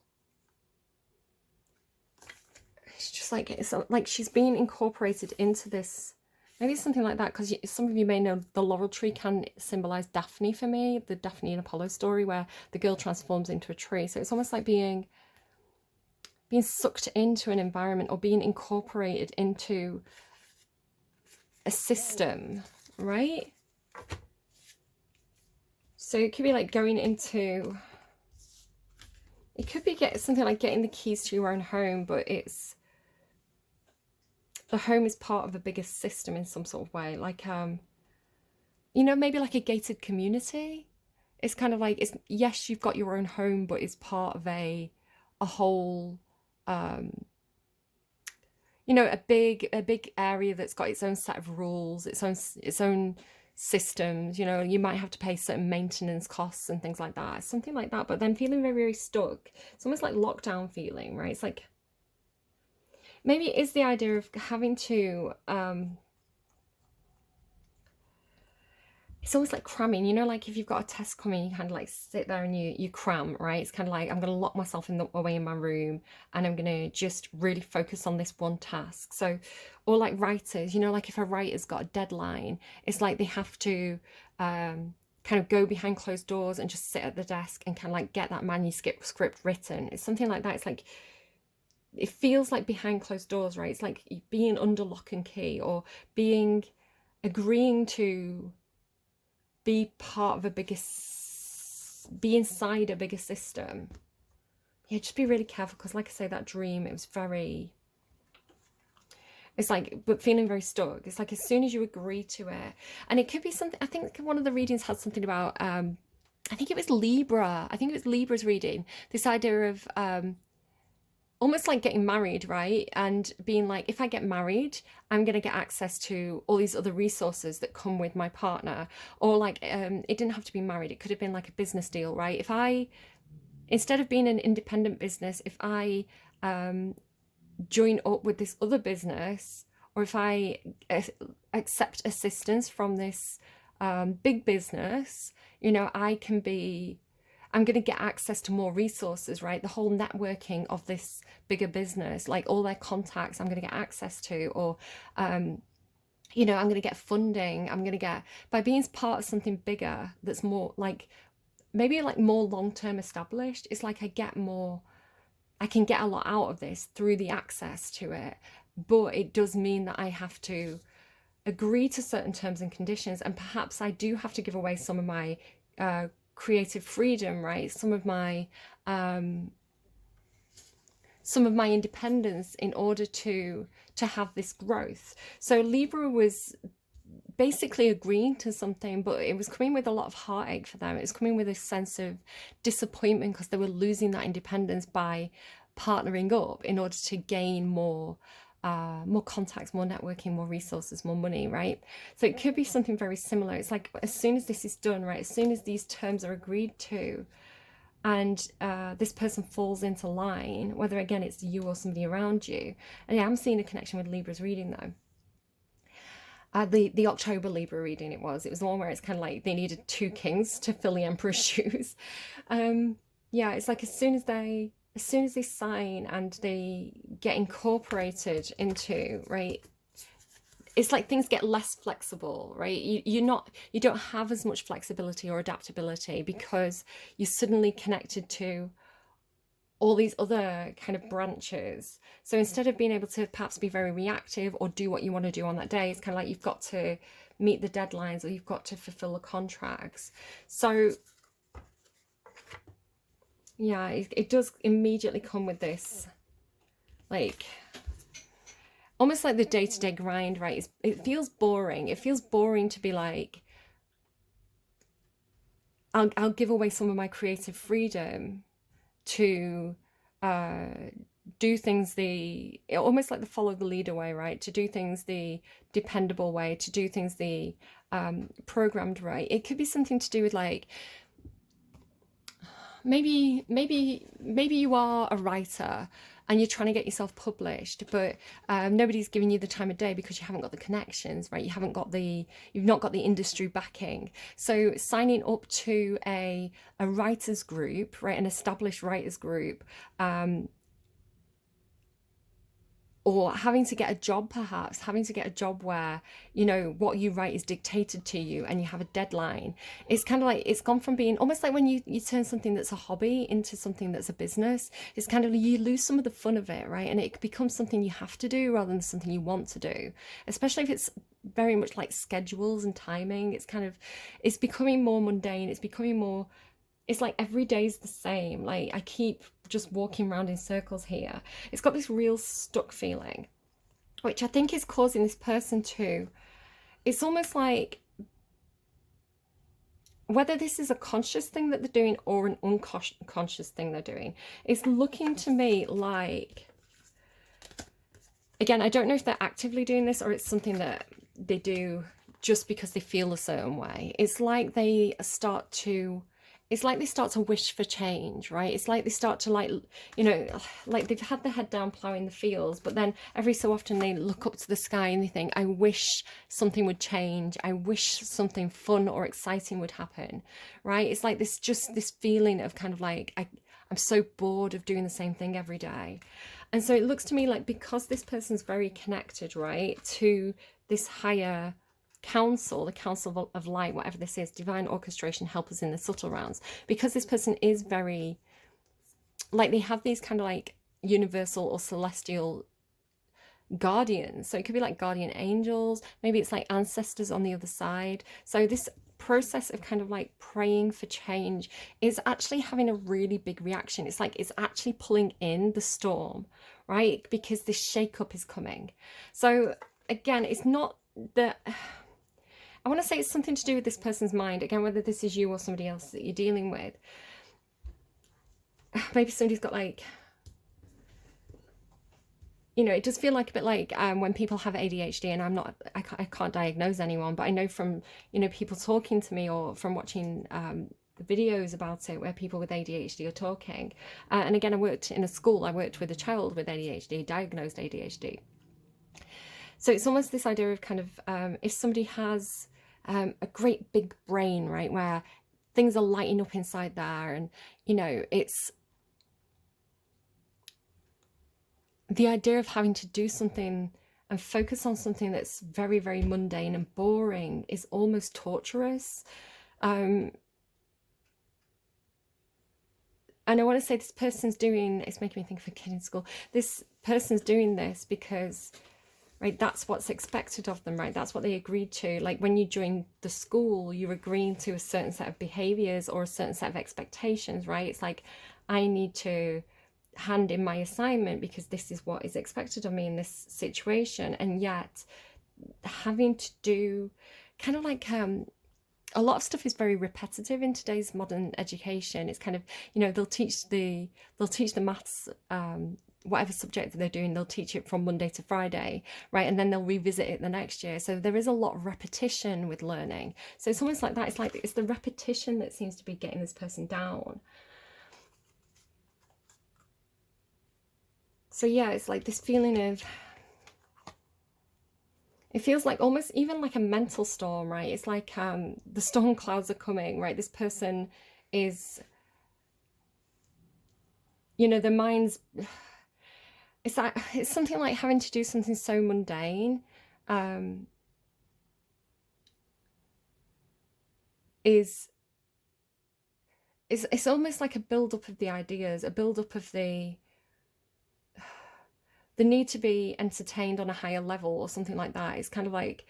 It's just like, it's like she's being incorporated into this. Maybe it's something like that, because some of you may know the laurel tree can symbolize Daphne for me, the Daphne and Apollo story where the girl transforms into a tree. So it's almost like being sucked into an environment or being incorporated into a system, right? So it could be like going into, it could be something like getting the keys to your own home, but it's, the home is part of a bigger system in some sort of way. Like, you know, maybe like a gated community. It's kind of like, it's, yes, you've got your own home, but it's part of a whole, you know, a big area that's got its own set of rules, its own systems. You know, you might have to pay certain maintenance costs and things like that, something like that. But then feeling very, very stuck. It's almost like lockdown feeling, right? It's like, maybe it is the idea of having to, it's almost like cramming, you know, like if you've got a test coming, you kind of like sit there and you cram, right? It's kind of like, I'm going to lock myself away in my room and I'm going to just really focus on this one task. So, or like writers, you know, like if a writer's got a deadline, it's like they have to kind of go behind closed doors and just sit at the desk and kind of like get that manuscript written. It's something like that. It's like, it feels like behind closed doors, right? It's like being under lock and key, or agreeing to be part of a bigger, be inside a bigger system. Yeah, just be really careful, because like I say, that dream, it was very, it's like, but feeling very stuck. It's like as soon as you agree to it, and it could be something, I think one of the readings had something about, I think it was Libra. I think it was Libra's reading, this idea of almost like getting married, right? And being like, if I get married, I'm going to get access to all these other resources that come with my partner. Or like, it didn't have to be married. It could have been like a business deal, right? If I, instead of being an independent business, if I join up with this other business, or if I accept assistance from this big business, you know, I'm going to get access to more resources, right? The whole networking of this bigger business, like all their contacts, I'm going to get access to, or, you know, I'm going to get funding. I'm going to get, by being part of something bigger that's more like, maybe like more long-term established, it's like I can get a lot out of this through the access to it. But it does mean that I have to agree to certain terms and conditions, and perhaps I do have to give away some of my creative freedom, right? Some of my independence in order to have this growth. So Libra was basically agreeing to something, but it was coming with a lot of heartache for them. It was coming with a sense of disappointment because they were losing that independence by partnering up in order to gain more contacts, more networking, more resources, more money, right? So it could be something very similar. It's like, as soon as this is done, right, as soon as these terms are agreed to, and this person falls into line, whether again it's you or somebody around you. And yeah, I'm seeing a connection with Libra's reading though. The October Libra reading, it was the one where it's kind of like they needed two kings to fill the emperor's shoes. Yeah, it's like as soon as they sign and they get incorporated into, right, it's like things get less flexible, right? You don't have as much flexibility or adaptability because you're suddenly connected to all these other kind of branches. So instead of being able to perhaps be very reactive or do what you want to do on that day, it's kind of like you've got to meet the deadlines or you've got to fulfill the contracts. So yeah, it does immediately come with this, like, almost like the day-to-day grind, right? It feels boring. It feels boring to be like, I'll give away some of my creative freedom to do things almost like the follow the leader way, right? To do things the dependable way, to do things the programmed way. It could be something to do with like, maybe you are a writer and you're trying to get yourself published, but nobody's giving you the time of day because you haven't got the connections, right? You've not got the industry backing. So signing up to a writers group, right, an established writers group, or having to get a job, perhaps having to get a job where, you know, what you write is dictated to you and you have a deadline. It's kind of like, it's gone from being almost like when you turn something that's a hobby into something that's a business. It's kind of, you lose some of the fun of it, right? And it becomes something you have to do rather than something you want to do, especially if it's very much like schedules and timing. It's becoming more mundane. It's like every day's the same. Like I keep just walking around in circles here. It's got this real stuck feeling, which I think is causing this person to, it's almost like, whether this is a conscious thing that they're doing or an unconscious thing they're doing, it's looking to me like, again, I don't know if they're actively doing this or it's something that they do just because they feel a certain way. It's like they start to wish for change, right? It's like they start to, like, you know, like they've had their head down ploughing the fields, but then every so often they look up to the sky and they think, I wish something would change. I wish something fun or exciting would happen, right? It's like this feeling of kind of like, I'm so bored of doing the same thing every day. And so it looks to me like, because this person's very connected, right, to this higher council, the council of light, whatever this is, divine orchestration, help us in the subtle realms, because this person is very, like, they have these kind of like universal or celestial guardians. So it could be like guardian angels, maybe it's like ancestors on the other side. So this process of kind of like praying for change is actually having a really big reaction. It's like it's actually pulling in the storm, right? Because this shake-up is coming. So again, it's not that, I want to say it's something to do with this person's mind. Again, whether this is you or somebody else that you're dealing with. Maybe somebody's got like, you know, it does feel like a bit like when people have ADHD, and I can't diagnose anyone, but I know from, you know, people talking to me or from watching the videos about it where people with ADHD are talking. And again, I worked in a school, I worked with a child with ADHD, diagnosed ADHD. So it's almost this idea of kind of if somebody has a great big brain, right, where things are lighting up inside there, and, you know, it's the idea of having to do something and focus on something that's very, very mundane and boring is almost torturous. And I want to say this person's doing, it's making me think of a kid in school, this person's doing this because, right, that's what's expected of them, right? That's what they agreed to. Like when you join the school, you're agreeing to a certain set of behaviors or a certain set of expectations, right? It's like, I need to hand in my assignment because this is what is expected of me in this situation. And yet having to do kind of like a lot of stuff is very repetitive in today's modern education. It's kind of, you know, they'll teach the maths, whatever subject that they're doing, they'll teach it from Monday to Friday, right? And then they'll revisit it the next year. So there is a lot of repetition with learning. So it's almost like that. It's like it's the repetition that seems to be getting this person down. So yeah, it's like this feeling of, it feels like almost even like a mental storm, right? It's like the storm clouds are coming, right? This person is, you know, their mind's, it's like, it's something like having to do something so mundane is, it's almost like a build-up of the ideas, a build-up of the need to be entertained on a higher level or something like that. It's kind of like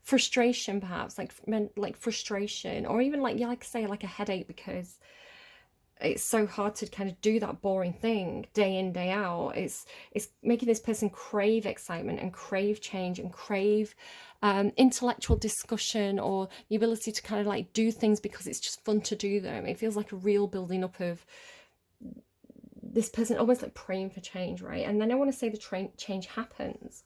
frustration, perhaps, like frustration, or even like, yeah, like I say, like a headache, because it's so hard to kind of do that boring thing day in, day out. It's making this person crave excitement and crave change and crave intellectual discussion, or the ability to kind of like do things because it's just fun to do them. It feels like a real building up of this person almost like praying for change, right? And then I want to say the change happens,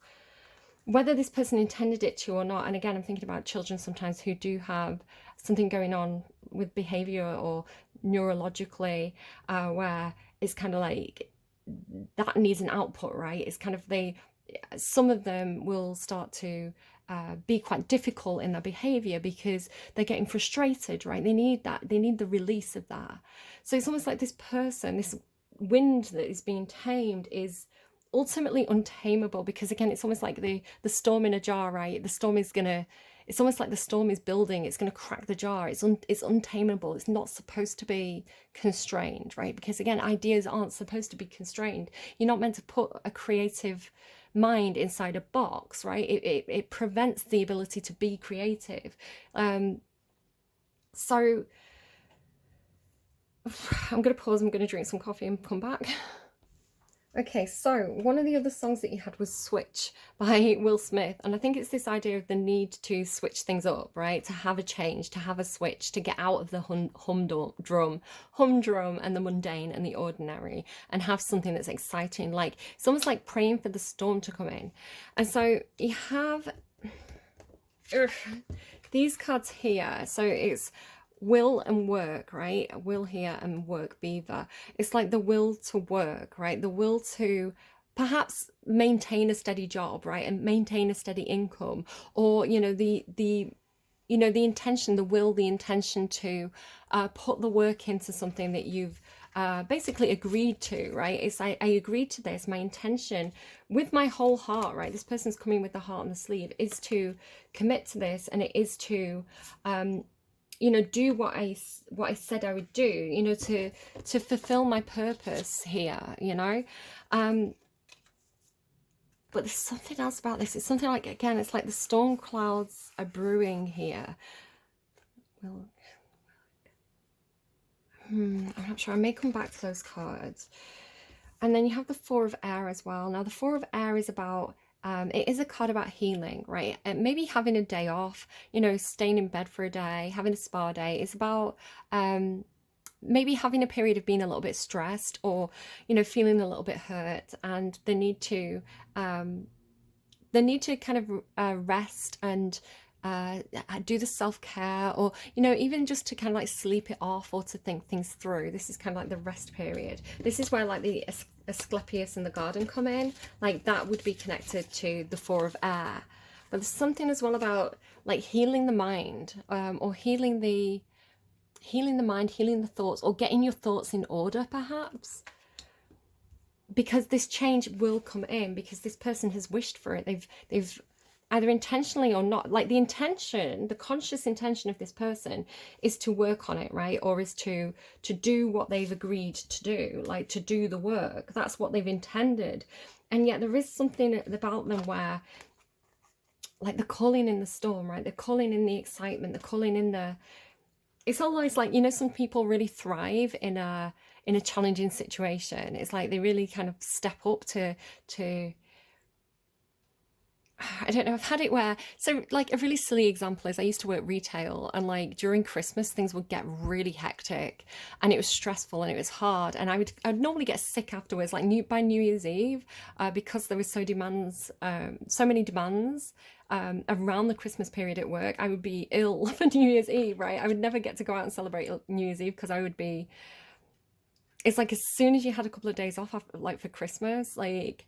whether this person intended it to or not. And again, I'm thinking about children sometimes who do have something going on with behavior or neurologically, where it's kind of like that needs an output, right? It's kind of some of them will start to be quite difficult in their behavior because they're getting frustrated, right? They need the release of that. So it's almost like this person, this wind that is being tamed, is ultimately untamable, because again, it's almost like the storm in a jar, right? The storm is gonna, it's almost like the storm is building, it's gonna crack the jar. It's untamable. It's not supposed to be constrained, right? Because again, ideas aren't supposed to be constrained. You're not meant to put a creative mind inside a box, right? It prevents the ability to be creative. So I'm going to pause, I'm going to drink some coffee and come back. Okay, so one of the other songs that you had was Switch by Will Smith. And I think it's this idea of the need to switch things up, right? To have a change, to have a switch, to get out of the humdrum and the mundane and the ordinary, and have something that's exciting. Like, it's almost like praying for the storm to come in. And so you have these cards here. So it's will and work, right? Will here and work beaver. It's like the will to work, right? The will to perhaps maintain a steady job, right? And maintain a steady income, or, you know, the intention, the will, the intention to put the work into something that you've basically agreed to, right? It's I agreed to this. My intention with my whole heart, right? This person's coming with the heart on the sleeve, is to commit to this, and it is to you know, do what I said I would do, you know, to fulfill my purpose here, you know. But there's something else about this. It's something like, again, it's like the storm clouds are brewing here. Well, I'm not sure. I may come back to those cards. And then you have the Four of Air as well. Now, the Four of Air is about, it is a card about healing, right? And maybe having a day off, you know, staying in bed for a day, having a spa day. It's about maybe having a period of being a little bit stressed, or, you know, feeling a little bit hurt, and the need to kind of rest and do the self-care, or, you know, even just to kind of like sleep it off or to think things through. This is kind of like the rest period. This is where like the Asclepius and the garden come in. Like that would be connected to the Four of Air. But there's something as well about like healing the mind, or healing the mind, healing the thoughts, or getting your thoughts in order perhaps. Because this change will come in, because this person has wished for it. They've either intentionally or not, like the intention, the conscious intention of this person is to work on it, right? Or is to do what they've agreed to do, like to do the work. That's what they've intended. And yet there is something about them where, like, they're calling in the storm, right? They're calling in the excitement, they're calling in the, it's almost like, you know, some people really thrive in a challenging situation. It's like they really kind of step up to I don't know, I've had it where, so like a really silly example is I used to work retail, and like during Christmas things would get really hectic and it was stressful and it was hard, and I'd normally get sick afterwards, like by New Year's Eve, because there was so many demands around the Christmas period at work. I would be ill for New Year's Eve, right? I would never get to go out and celebrate New Year's Eve because I would be, it's like as soon as you had a couple of days off after, like for Christmas, like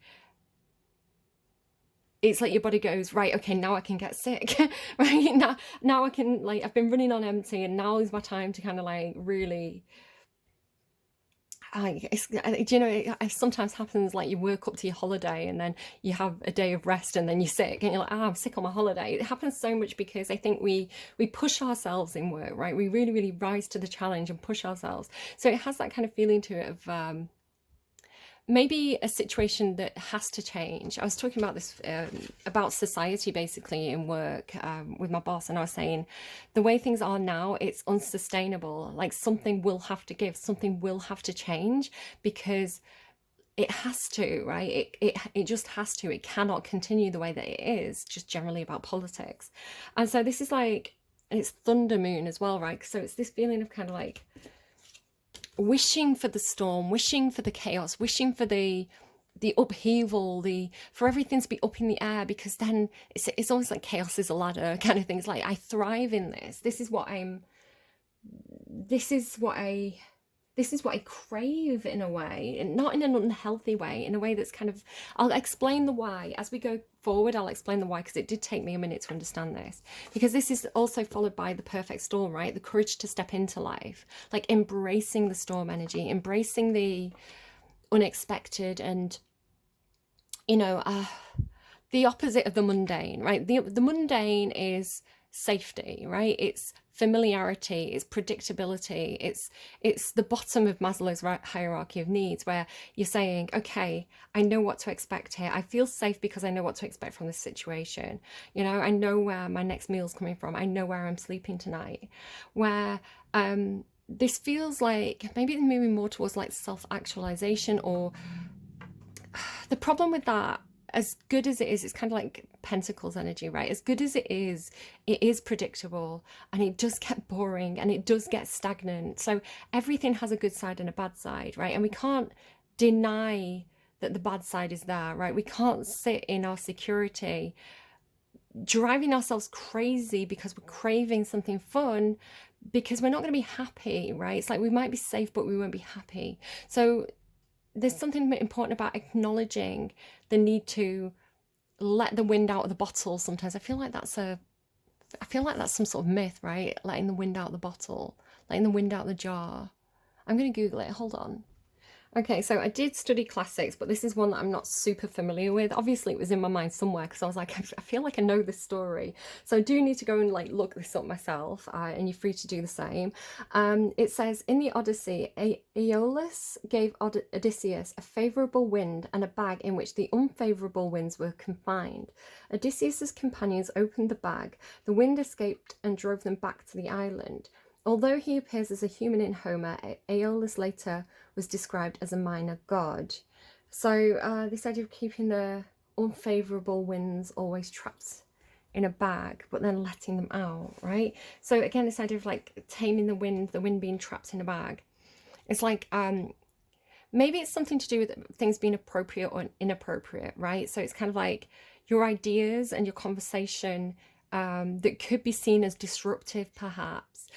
it's like your body goes, right, okay, now I can get sick, right? Now I can, like, I've been running on empty, and now is my time to kind of like really, do you know, it sometimes happens like you work up to your holiday and then you have a day of rest and then you're sick and you're like, I'm sick on my holiday. It happens so much because I think we push ourselves in work, right? We really, really rise to the challenge and push ourselves. So it has that kind of feeling to it of, maybe a situation that has to change. I was talking about this, about society basically in work, with my boss, and I was saying the way things are now, it's unsustainable. Like something will have to give, something will have to change, because it has to, right? It just has to. It cannot continue the way that it is, just generally about politics. And so this is like, it's thunder moon as well, right? So it's this feeling of kind of like wishing for the storm, wishing for the chaos, wishing for the upheaval, for everything to be up in the air, because then it's almost like chaos is a ladder kind of thing. It's like, I thrive in this. This is what I crave in a way, and not in an unhealthy way, in a way that's kind of, I'll explain the why as we go forward. I'll explain the why, because it did take me a minute to understand this, because this is also followed by the perfect storm, right? The courage to step into life, like embracing the storm energy, embracing the unexpected, and, you know, the opposite of the mundane, right? The mundane is safety, right? It's familiarity, it's predictability, it's the bottom of Maslow's hierarchy of needs, where you're saying, okay, I know what to expect here. I feel safe because I know what to expect from this situation. You know, I know where my next meal's coming from. I know where I'm sleeping tonight. Where this feels like maybe it's moving more towards like self-actualization, or the problem with that, as good as it is, it's kind of like Pentacles energy, right? As good as it is predictable, and it does get boring, and it does get stagnant. So everything has a good side and a bad side, right? And we can't deny that the bad side is there, right? We can't sit in our security driving ourselves crazy because we're craving something fun, because we're not going to be happy, right? It's like we might be safe, but we won't be happy. So there's something important about acknowledging the need to let the wind out of the bottle. Sometimes I feel like that's some sort of myth, right? Letting the wind out of the bottle, letting the wind out of the jar. I'm going to Google it. Hold on. Okay, so I did study classics, but this is one that I'm not super familiar with. Obviously, it was in my mind somewhere because I was like, I feel like I know this story. So I do need to go and like look this up myself, and you're free to do the same. It says, in the Odyssey, Aeolus gave Odysseus a favourable wind and a bag in which the unfavourable winds were confined. Odysseus's companions opened the bag. The wind escaped and drove them back to the island. Although he appears as a human in Homer, Aeolus later was described as a minor god. So this idea of keeping the unfavourable winds always trapped in a bag, but then letting them out, right? So again, this idea of like taming the wind being trapped in a bag. It's like, maybe it's something to do with things being appropriate or inappropriate, right? So it's kind of like your ideas and your conversation that could be seen as disruptive, perhaps,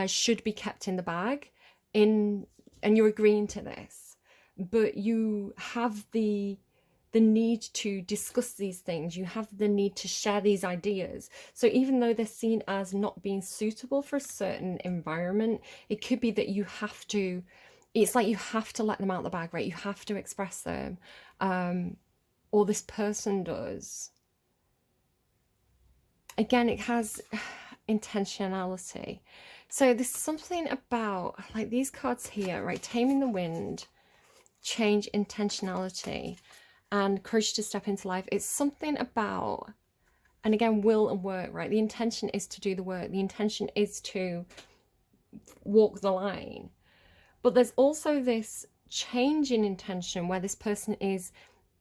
should be kept in the bag, and you're agreeing to this, but you have the need to discuss these things. You have the need to share these ideas. So even though they're seen as not being suitable for a certain environment, it could be that you have to, it's like you have to let them out of the bag, right? You have to express them, or this person does. Again, it has intentionality. So there's something about, like, these cards here, right? Taming the wind, change, intentionality, and courage to step into life. It's something about, and again, will and work, right? The intention is to do the work. The intention is to walk the line. But there's also this change in intention where this person is,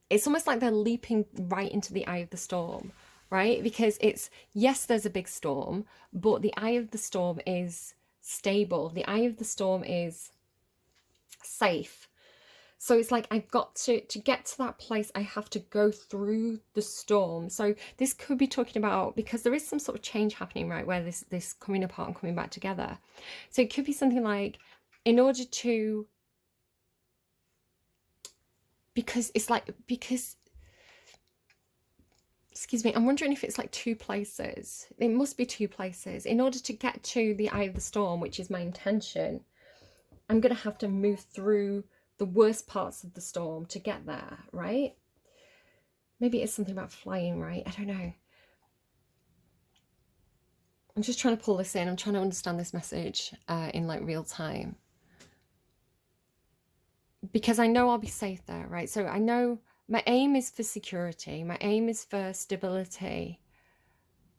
it's almost like they're leaping right into the eye of the storm, right? Because it's, yes, there's a big storm, but the eye of the storm is stable. The eye of the storm is safe. So it's like, I've got to get to that place, I have to go through the storm. So this could be talking about, because there is some sort of change happening, right? Where this coming apart and coming back together. So it could be something like, in order to, because it's like, because, excuse me, I'm wondering if it's like two places. It must be two places. In order to get to the eye of the storm, which is my intention, I'm going to have to move through the worst parts of the storm to get there, right? Maybe it's something about flying, right? I don't know. I'm just trying to pull this in. I'm trying to understand this message in like real time. Because I know I'll be safe there, right? So I know my aim is for security. My aim is for stability.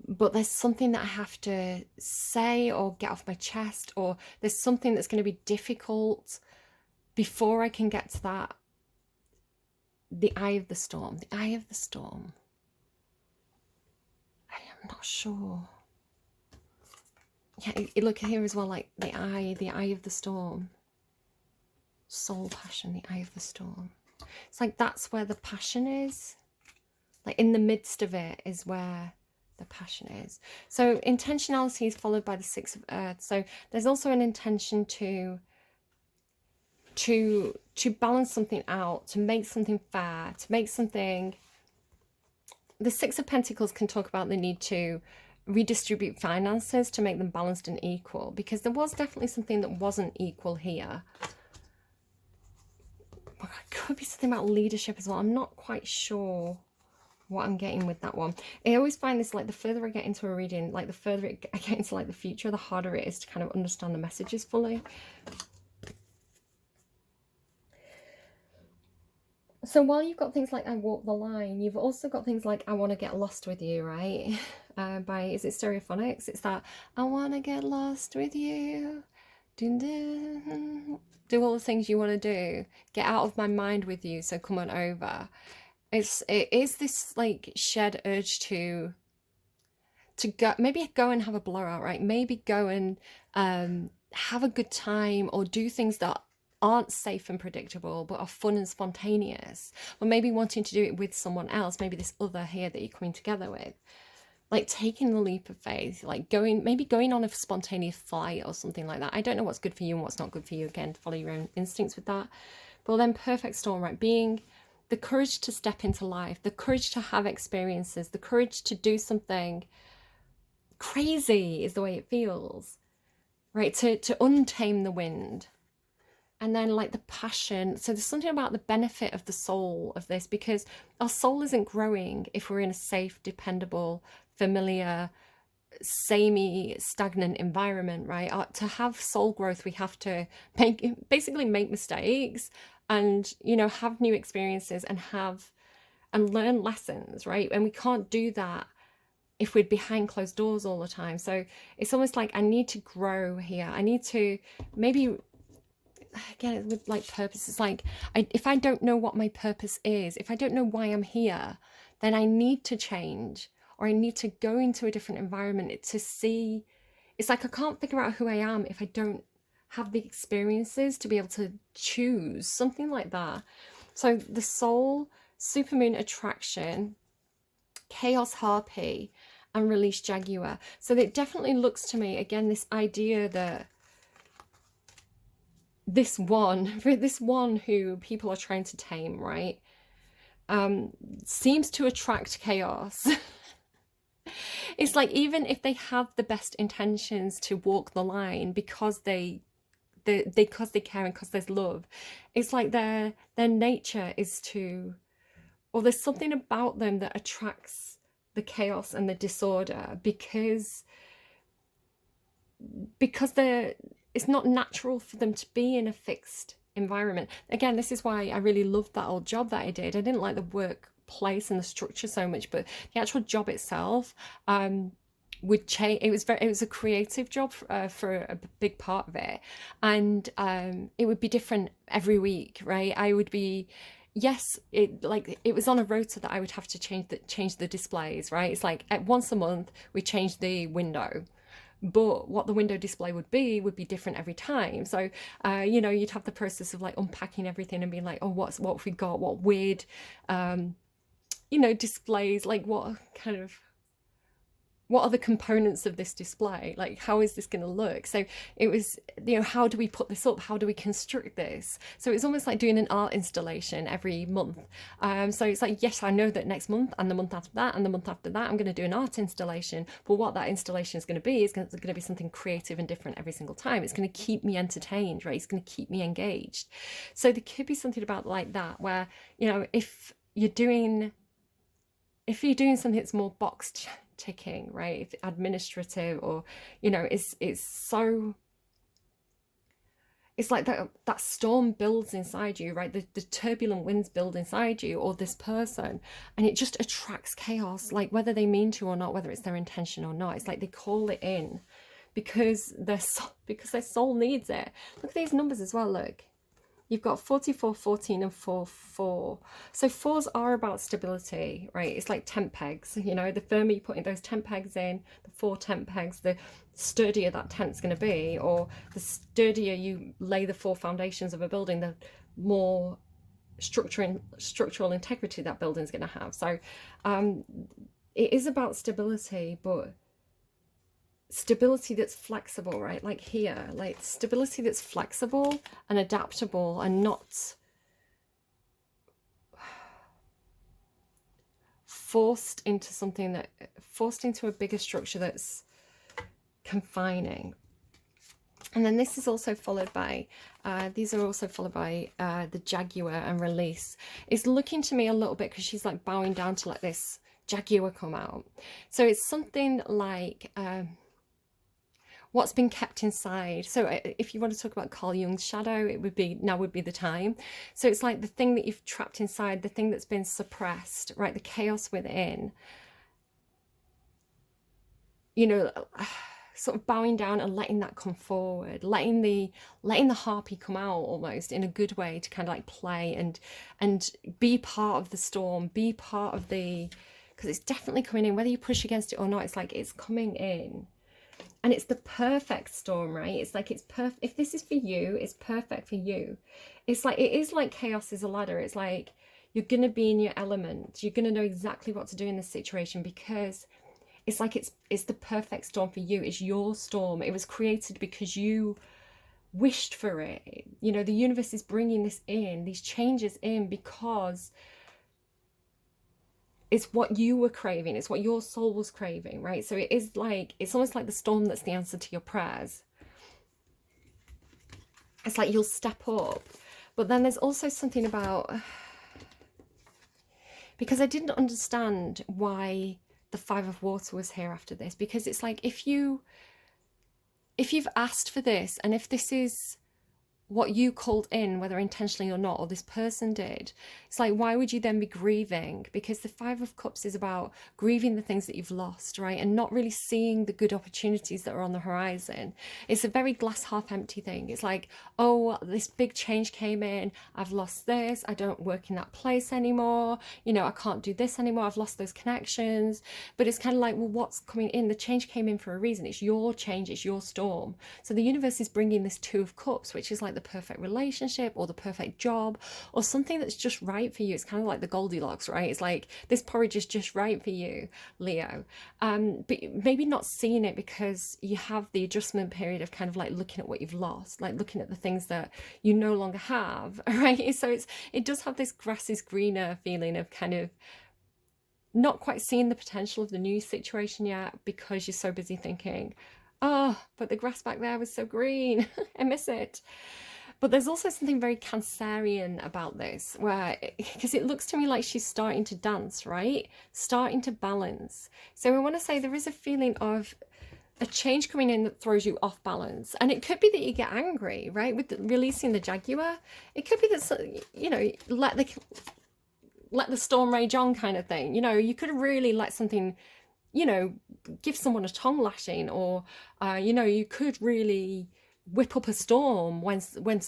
But there's something that I have to say or get off my chest, or there's something that's going to be difficult before I can get to that. The eye of the storm. The eye of the storm. I am not sure. Yeah, look here as well, like the eye of the storm. Soul passion, the eye of the storm. It's like that's where the passion is. Like in the midst of it is where the passion is. So intentionality is followed by the Six of Earth. So there's also an intention to balance something out, to make something fair, to make something. The Six of Pentacles can talk about the need to redistribute finances to make them balanced and equal, because there was definitely something that wasn't equal here. It could be something about leadership as well. I'm not quite sure what I'm getting with that one. I always find this, like, the further I get into a reading, like the further I get into like the future, the harder it is to kind of understand the messages fully. So while you've got things like I walk the line, you've also got things like I want to get lost with you, right? By, is it Stereophonics? It's that I want to get lost with you. Dun, dun. Do all the things you want to do. Get out of my mind with you, so come on over. It is this like shared urge to go, maybe go and have a blowout, right? Maybe go and have a good time, or do things that aren't safe and predictable but are fun and spontaneous, or maybe wanting to do it with someone else, maybe this other here that you're coming together with. Like taking the leap of faith, like maybe going on a spontaneous flight or something like that. I don't know what's good for you and what's not good for you. Again, follow your own instincts with that. But then perfect storm, right? Being the courage to step into life, the courage to have experiences, the courage to do something crazy is the way it feels, right? To untame the wind. And then like the passion. So there's something about the benefit of the soul of this, because our soul isn't growing if we're in a safe, dependable, familiar, samey, stagnant environment, right? To have soul growth, we have to basically make mistakes and, you know, have new experiences and learn lessons, right? And we can't do that if we're behind closed doors all the time. So it's almost like I need to grow here. I need to maybe, again, with like purpose, it's like if I don't know what my purpose is, if I don't know why I'm here, then I need to change, or I need to go into a different environment to see. It's like I can't figure out who I am if I don't have the experiences to be able to choose, something like that. So the soul, supermoon attraction, chaos harpy, and release jaguar. So it definitely looks to me, again, this idea that this one who people are trying to tame, right, seems to attract chaos. It's like, even if they have the best intentions to walk the line, because they care and because there's love, it's like their nature is to, or there's something about them that attracts the chaos and the disorder, because it's not natural for them to be in a fixed environment. Again, this is why I really loved that old job that I did. I didn't like the workplace and the structure so much, but the actual job itself would change. It was a creative job for a big part of it, and it would be different every week, right? I would be, yes, it was on a rota that I would have to change the displays, right? It's like once a month we change the window, but what the window display would be different every time. So you know, you'd have the process of like unpacking everything and being like, oh, what have we got, what weird you know, displays, like what are the components of this display, like how is this going to look? So it was, you know, how do we put this up, how do we construct this? So it's almost like doing an art installation every month. So it's like, yes, I know that next month and the month after that and the month after that I'm going to do an art installation, but what that installation is going to be is going to be something creative and different every single time. It's going to keep me entertained, right? It's going to keep me engaged. So there could be something about like that, where, you know, if you're doing something that's more boxed ticking, right, if administrative, or, you know, it's so, it's like that storm builds inside you, right? The turbulent winds build inside you, or this person, and it just attracts chaos, like whether they mean to or not, whether it's their intention or not. It's like they call it in because their soul needs it. Look at these numbers as well. Look, you've got 44, 14, and 4, 4. So 4s are about stability, right? It's like tent pegs, you know, the firmer you put in those tent pegs in, the 4 tent pegs, the sturdier that tent's going to be, or the sturdier you lay the 4 foundations of a building, the more structural integrity that building's going to have. So it is about stability, but stability that's flexible, right? Like here, like stability that's flexible and adaptable, and not forced into a bigger structure that's confining. And then this is also followed by these are also followed by the jaguar and release. It's looking to me a little bit, because she's like bowing down to let this jaguar come out. So it's something like what's been kept inside. So if you want to talk about Carl Jung's shadow, now would be the time. So it's like the thing that you've trapped inside, the thing that's been suppressed, right? The chaos within, you know, sort of bowing down and letting that come forward, letting the harpy come out almost in a good way, to kind of like play and be part of the storm, be part of because it's definitely coming in, whether you push against it or not. It's like it's coming in. And it's the perfect storm, right? It's like, it's perfect. If this is for you, it's perfect for you. It's like, it is like chaos is a ladder. It's like, you're going to be in your element. You're going to know exactly what to do in this situation, because it's like, it's the perfect storm for you. It's your storm. It was created because you wished for it. You know, the universe is bringing this in, these changes in, because it's what you were craving. It's what your soul was craving, right? So it is like, it's almost like the storm that's the answer to your prayers. It's like you'll step up. But then there's also something about, because I didn't understand why the 5 of water was here after this, because it's like, if you've asked for this, and if this is what you called in, whether intentionally or not, or this person did. It's like, why would you then be grieving? Because the Five of Cups is about grieving the things that you've lost, right? And not really seeing the good opportunities that are on the horizon. It's a very glass half empty thing. It's like, oh, this big change came in. I've lost this. I don't work in that place anymore. You know, I can't do this anymore. I've lost those connections. But it's kind of like, well, what's coming in? The change came in for a reason. It's your change. It's your storm. So the universe is bringing this Two of Cups, which is like the perfect relationship or the perfect job or something that's just right for you. It's kind of like the Goldilocks, right? It's like this porridge is just right for you, Leo. But maybe not seeing it because you have the adjustment period of kind of like looking at what you've lost, like looking at the things that you no longer have, right? So it does have this grass is greener feeling of kind of not quite seeing the potential of the new situation yet because you're so busy thinking, oh, but the grass back there was so green. I miss it. But there's also something very Cancerian about this, where, because it looks to me like she's starting to dance, right? Starting to balance. So I want to say there is a feeling of a change coming in that throws you off balance. And it could be that you get angry, right? With releasing the Jaguar. It could be that, you know, let the storm rage on kind of thing. You know, you could really let something, you know, give someone a tongue lashing, or, you know, you could really whip up a storm when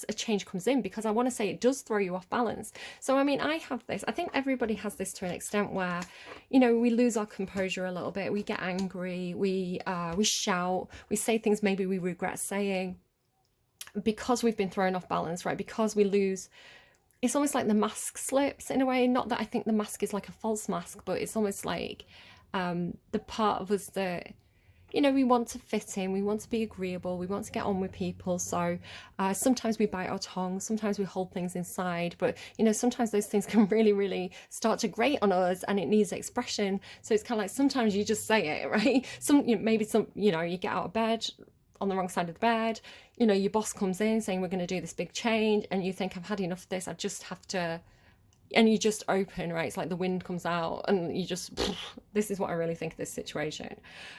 a change comes in, because I want to say it does throw you off balance. So I mean, I have this, I think everybody has this to an extent where, you know, we lose our composure a little bit, we get angry, we shout, we say things maybe we regret saying because we've been thrown off balance, right? Because we lose, it's almost like the mask slips in a way. Not that I think the mask is like a false mask, but it's almost like the part of us that, you know, we want to fit in, we want to be agreeable, we want to get on with people. So sometimes we bite our tongue, sometimes we hold things inside, but, you know, sometimes those things can really, really start to grate on us and it needs expression. So it's kind of like sometimes you just say it, right? Maybe you know, you get out of bed on the wrong side of the bed, you know, your boss comes in saying we're going to do this big change and you think, I've had enough of this, I just have to, and you just open, right? It's like the wind comes out and you just, this is what I really think of this situation,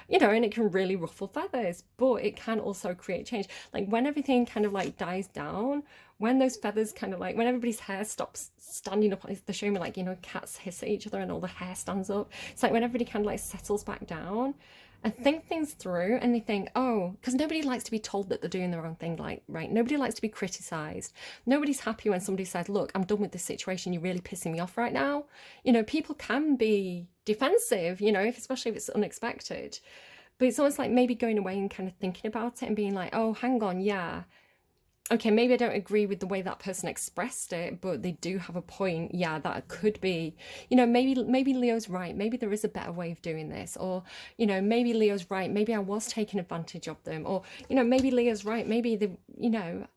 you know, and it can really ruffle feathers, but it can also create change. Like when everything kind of like dies down, when those feathers kind of like, when everybody's hair stops standing up, they're showing me like, you know, cats hiss at each other and all the hair stands up. It's like when everybody kind of like settles back down and think things through and they think, oh, because nobody likes to be told that they're doing the wrong thing, like, right? Nobody likes to be criticized. Nobody's happy when somebody says, look, I'm done with this situation, you're really pissing me off right now. You know, people can be defensive, you know, especially if it's unexpected. But it's almost like maybe going away and kind of thinking about it and being like, oh, hang on, yeah, okay, maybe I don't agree with the way that person expressed it, but they do have a point. Yeah, that could be, you know, maybe Leo's right. Maybe there is a better way of doing this, or, you know, maybe Leo's right. Maybe I was taking advantage of them, or, you know, maybe Leo's right. Maybe you know,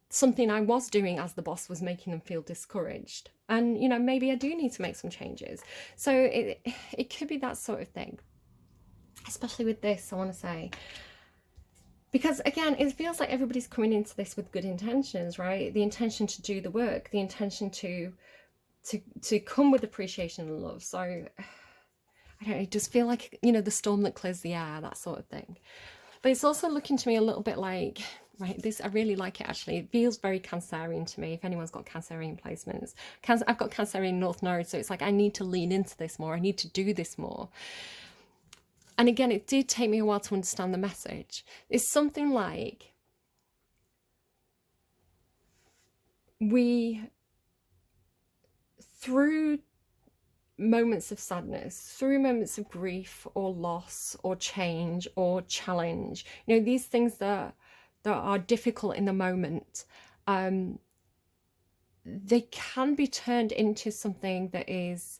something I was doing as the boss was making them feel discouraged, and, you know, maybe I do need to make some changes. So it could be that sort of thing, especially with this, I want to say. Because again, it feels like everybody's coming into this with good intentions, right? The intention to do the work, the intention to come with appreciation and love. So I don't know, it does feel like, you know, the storm that clears the air, that sort of thing. But it's also looking to me a little bit like, right, this, I really like it actually. It feels very Cancerian to me, if anyone's got Cancerian placements. I've got Cancerian North Node, so it's like I need to lean into this more. I need to do this more. And again, it did take me a while to understand the message. It's something like through moments of sadness, through moments of grief or loss or change or challenge, you know, these things that are difficult in the moment, they can be turned into something that is,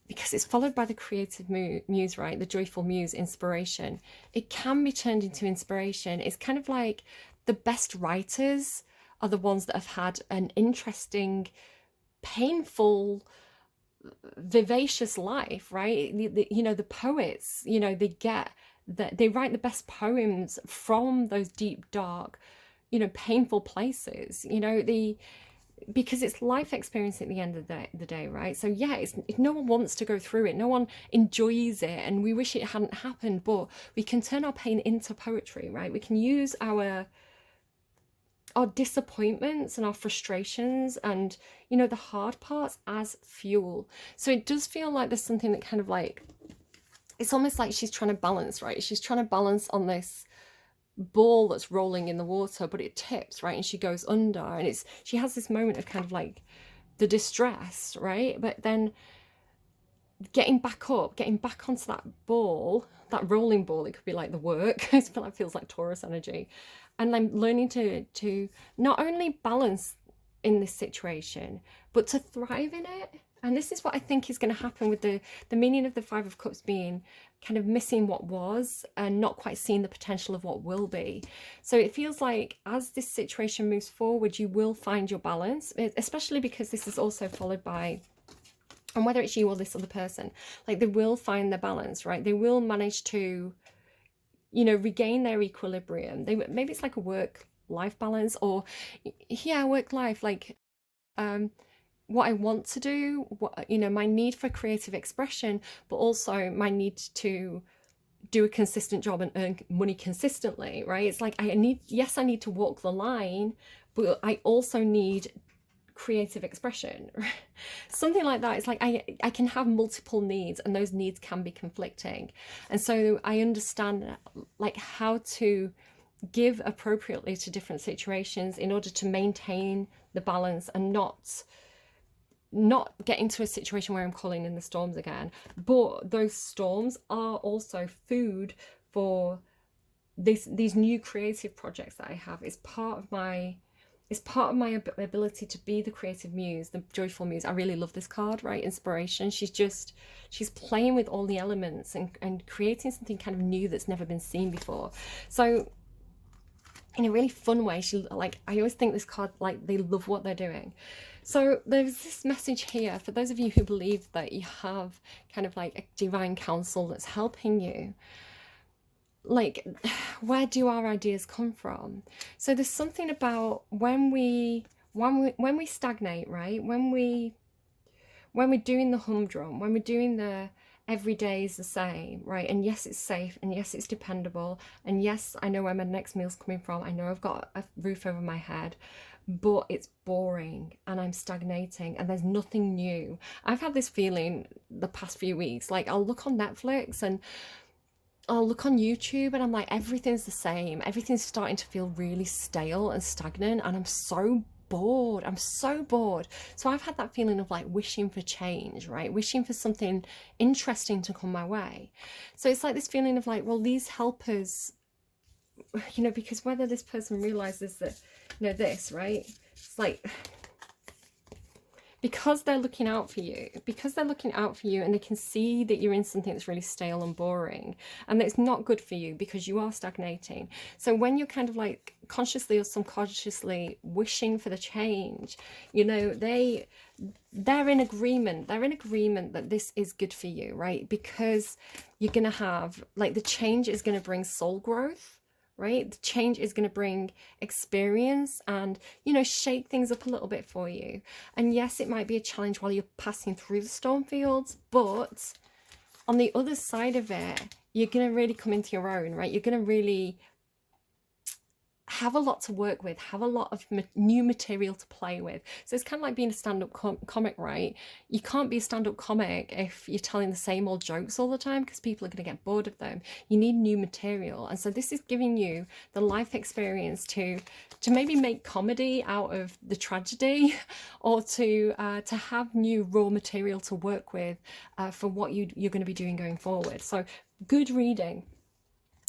because it's followed by the creative muse, right? The joyful muse, inspiration. It can be turned into inspiration. It's kind of like the best writers are the ones that have had an interesting, painful, vivacious life, right? You know, the poets, you know, they write the best poems from those deep, dark, you know, painful places, you know, because it's life experience at the end of the day, right? So yeah, no one wants to go through it, no one enjoys it, and we wish it hadn't happened, but we can turn our pain into poetry, right? We can use our our disappointments and our frustrations and, you know, the hard parts as fuel. So it does feel like there's something that kind of like, it's almost like she's trying to balance, right? She's trying to balance on this ball that's rolling in the water, but it tips, right? And she goes under, and she has this moment of kind of like the distress, right? But then getting back up, getting back onto that ball, that rolling ball, it could be like the work. It feels like Taurus energy. And I'm learning to not only balance in this situation, but to thrive in it. And this is what I think is going to happen with the meaning of the Five of Cups being kind of missing what was and not quite seeing the potential of what will be. So it feels like as this situation moves forward, you will find your balance, especially because this is also followed by, and whether it's you or this other person, like they will find their balance, right? They will manage to, you know, regain their equilibrium. Maybe it's like a work-life balance, or yeah, work-life, like what I want to do, what, you know, my need for creative expression, but also my need to do a consistent job and earn money consistently, right? It's like I need to walk the line, but I also need creative expression. Something like that. It's like I can have multiple needs, and those needs can be conflicting. And so I understand like how to give appropriately to different situations in order to maintain the balance and not get into a situation where I'm calling in the storms again. But those storms are also food for these new creative projects that I have. It's part of my ability to be the creative muse, the joyful muse. I really love this card, right? Inspiration. She's playing with all the elements and creating something kind of new that's never been seen before. So in a really fun way, I always think this card, like, they love what they're doing. So there's this message here for those of you who believe that you have kind of like a divine counsel that's helping you. Like, where do our ideas come from? So there's something about when we stagnate, right? When we're doing the humdrum, when we're doing the every day is the same, right? And yes, it's safe, and yes, it's dependable, and yes, I know where my next meal's coming from, I know I've got a roof over my head, but it's boring and I'm stagnating and there's nothing new. I've had this feeling the past few weeks. Like, I'll look on Netflix and I'll look on YouTube and I'm like, everything's the same. Everything's starting to feel really stale and stagnant, and I'm so bored. I'm so bored. So I've had that feeling of like wishing for change, right? Wishing for something interesting to come my way. So it's like this feeling of like, well, these helpers, you know, because whether this person realizes that, you know, this, right? It's like, because they're looking out for you, and they can see that you're in something that's really stale and boring, and that it's not good for you because you are stagnating. So when you're kind of like consciously or subconsciously wishing for the change, you know, they're in agreement. They're in agreement that this is good for you, right? Because you're going to have, like, the change is going to bring soul growth, right? The change is going to bring experience and, you know, shake things up a little bit for you. And yes, it might be a challenge while you're passing through the storm fields, but on the other side of it, you're going to really come into your own, right? You're going to really have a lot to work with, have a lot of new material to play with. So it's kind of like being a stand-up comic, right? You can't be a stand-up comic if you're telling the same old jokes all the time, because people are going to get bored of them. You need new material. And so this is giving you the life experience to maybe make comedy out of the tragedy, or to have new raw material to work with for what you're going to be doing going forward. So good reading.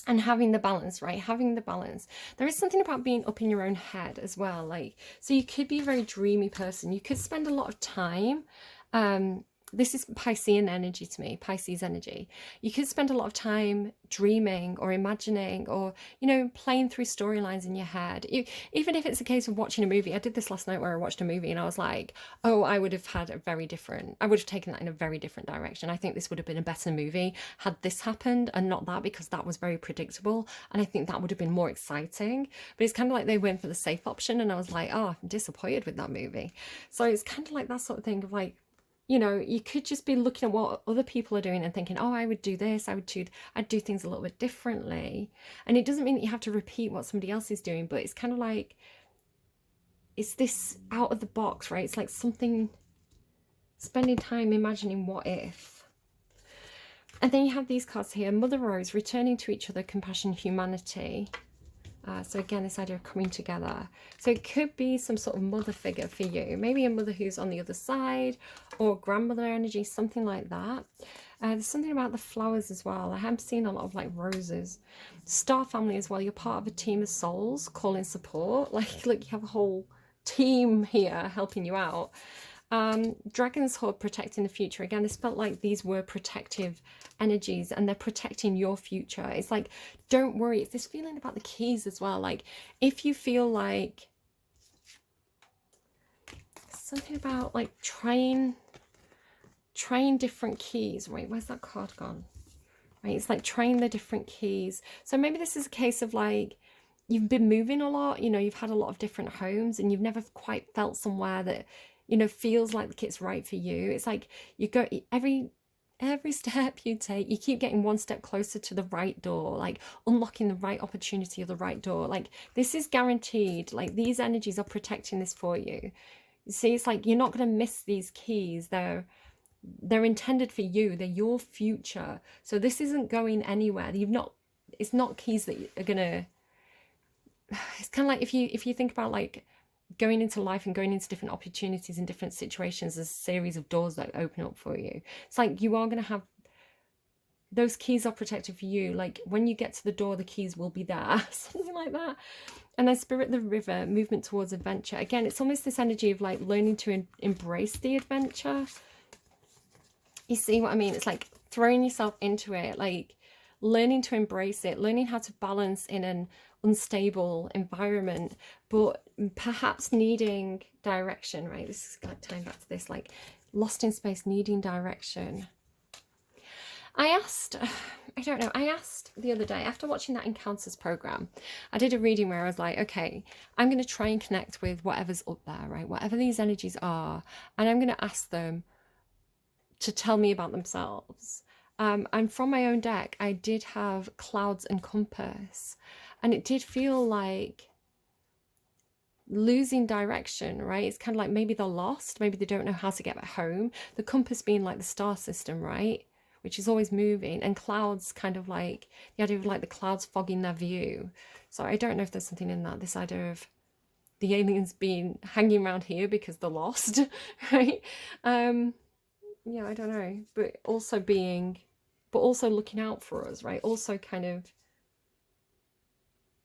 And having the balance, right? Having the balance. There is something about being up in your own head as well. Like, so you could be a very dreamy person. You could spend a lot of time. This is Piscean energy to me, Pisces energy. You could spend a lot of time dreaming or imagining, or, you know, playing through storylines in your head. Even if it's a case of watching a movie. I did this last night where I watched a movie and I was like, oh, I would have taken that in a very different direction. I think this would have been a better movie had this happened and not that, because that was very predictable. And I think that would have been more exciting. But it's kind of like they went for the safe option, and I was like, oh, I'm disappointed with that movie. So it's kind of like that sort of thing of like, you know, you could just be looking at what other people are doing and thinking, oh, I would do this, I'd do things a little bit differently. And it doesn't mean that you have to repeat what somebody else is doing, but it's kind of like it's this out of the box, right? It's like something, spending time imagining what if. And then you have these cards here, Mother Rose, returning to each other, compassion, humanity. So again, this idea of coming together. So it could be some sort of mother figure for you. Maybe a mother who's on the other side, or grandmother energy, something like that. There's something about the flowers as well. I have seen a lot of like roses. Star family as well. You're part of a team of souls calling support. Like, look, you have a whole team here helping you out. Dragon's Hoard, protecting the future. Again, this felt like these were protective energies, and they're protecting your future. It's like, don't worry. It's this feeling about the keys as well. Like, if you feel like something about like trying different keys. Wait, where's that card gone? Right, it's like trying the different keys. So maybe this is a case of like, you've been moving a lot, you know, you've had a lot of different homes, and you've never quite felt somewhere that, you know, feels like it's right for you. It's like you go, every step you take, you keep getting one step closer to the right door, like unlocking the right opportunity or the right door. Like, this is guaranteed. Like, these energies are protecting this for you. You see, it's like you're not going to miss these keys. They're intended for you. They're your future. So this isn't going anywhere. It's not keys that are gonna, it's kind of like if you think about like going into life and going into different opportunities in different situations, there's a series of doors that open up for you. It's like you are going to have, those keys are protected for you. Like, when you get to the door, the keys will be there. Something like that. And then Spirit the River, movement towards adventure. Again, it's almost this energy of like learning to embrace the adventure. You see what I mean? It's like throwing yourself into it, like learning to embrace it, learning how to balance in an unstable environment, but perhaps needing direction, right? This is like tying back to this, like lost in space, needing direction. I asked the other day, after watching that Encounters program, I did a reading where I was like, okay, I'm going to try and connect with whatever's up there, right? Whatever these energies are, and I'm going to ask them to tell me about themselves. And from my own deck, I did have Clouds and Compass, and it did feel like losing direction, right? It's kind of like maybe they're lost, maybe they don't know how to get back home. The compass being like the star system, right? Which is always moving, and clouds kind of like the idea of like the clouds fogging their view. So I don't know if there's something in that, this idea of the aliens being hanging around here because they're lost, right? Yeah, I don't know, but also looking out for us, right? Also kind of,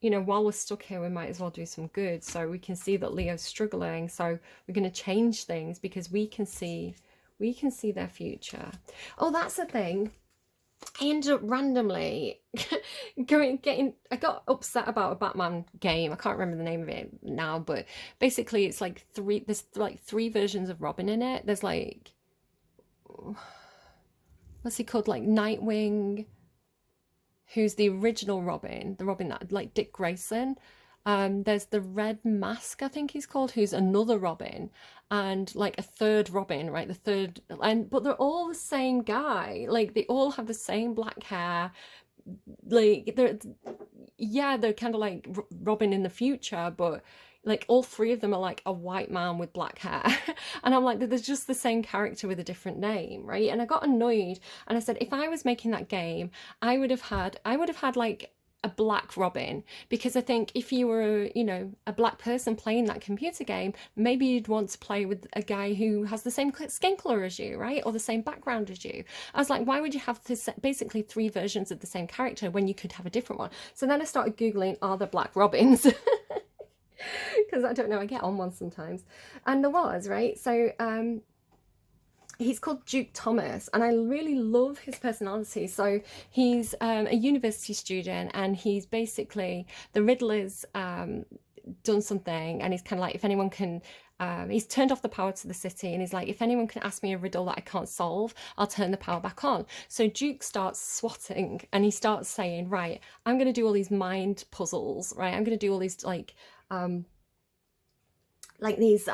you know, while we're stuck here, we might as well do some good. So we can see that Leo's struggling, so we're going to change things because we can see their future. Oh, that's the thing. I ended up randomly I got upset about a Batman game. I can't remember the name of it now, but basically it's like there's like 3 versions of Robin in it. There's like, what's he called, like Nightwing, who's the original Robin, the Robin that like Dick Grayson. There's the Red Mask, I think he's called, who's another Robin, and like a third Robin, right? But they're all the same guy. Like, they all have the same black hair. Like, they're kind of like Robin in the future, but like all 3 of them are like a white man with black hair. And I'm like, there's just the same character with a different name, right? And I got annoyed, and I said, if I was making that game, I would have had like a black Robin, because I think if you were, you know, a black person playing that computer game, maybe you'd want to play with a guy who has the same skin color as you, right? Or the same background as you. I was like, why would you have basically 3 versions of the same character when you could have a different one? So then I started Googling, are there black Robins? Because I don't know, I get on one sometimes. And there was, right? So he's called Duke Thomas, and I really love his personality. So he's a university student, and he's basically, the Riddler's done something, and he's kind of like, if anyone can, he's turned off the power to the city, and he's like, if anyone can ask me a riddle that I can't solve, I'll turn the power back on. So Duke starts swatting, and he starts saying, right, I'm going to do all these mind puzzles, right? I'm going to do all these like like these,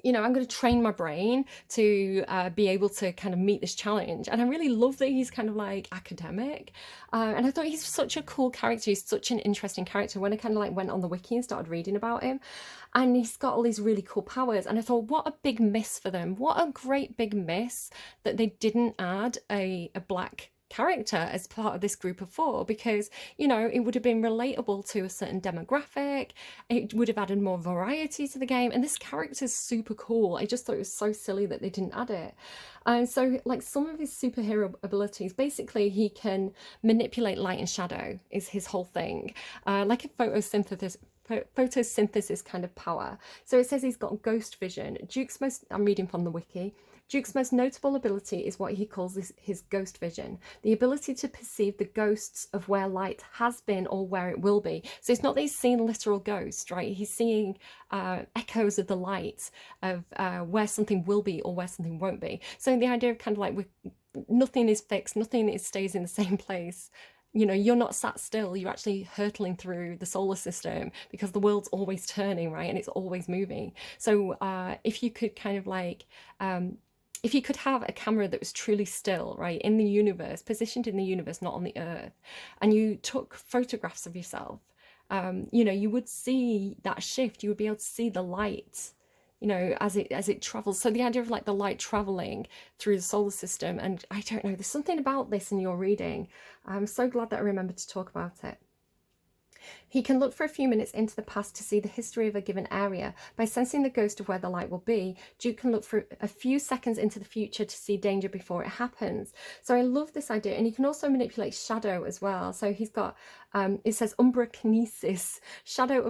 you know, I'm going to train my brain to be able to kind of meet this challenge. And I really love that he's kind of like academic. And I thought he's such a cool character. He's such an interesting character. When I kind of like went on the wiki and started reading about him, and he's got all these really cool powers. And I thought, what a big miss for them. What a great big miss that they didn't add a black character as part of this group of four, because, you know, it would have been relatable to a certain demographic. It would have added more variety to the game, and this character is super cool. I just thought it was so silly that they didn't add it. And so like some of his superhero abilities, basically he can manipulate light and shadow is his whole thing, like a photosynthesis kind of power. So it says he's got ghost vision. Duke's most, I'm reading from the wiki, Duke's most notable ability is what he calls his ghost vision, the ability to perceive the ghosts of where light has been or where it will be. So it's not that he's seeing literal ghosts, right? He's seeing echoes of the light of where something will be or where something won't be. So the idea of kind of like nothing is fixed, nothing stays in the same place. You know, you're not sat still, you're actually hurtling through the solar system because the world's always turning, right? And it's always moving. So if you could kind of like, if you could have a camera that was truly still, right, in the universe, positioned in the universe, not on the earth, and you took photographs of yourself, you know, you would see that shift. You would be able to see the light, you know, as it travels. So the idea of like the light traveling through the solar system, and I don't know, there's something about this in your reading. I'm so glad that I remembered to talk about it. He can look for a few minutes into the past to see the history of a given area. By sensing the ghost of where the light will be, Duke can look for a few seconds into the future to see danger before it happens. So I love this idea. And he can also manipulate shadow as well. So he's got, it says umbrakinesis, shadow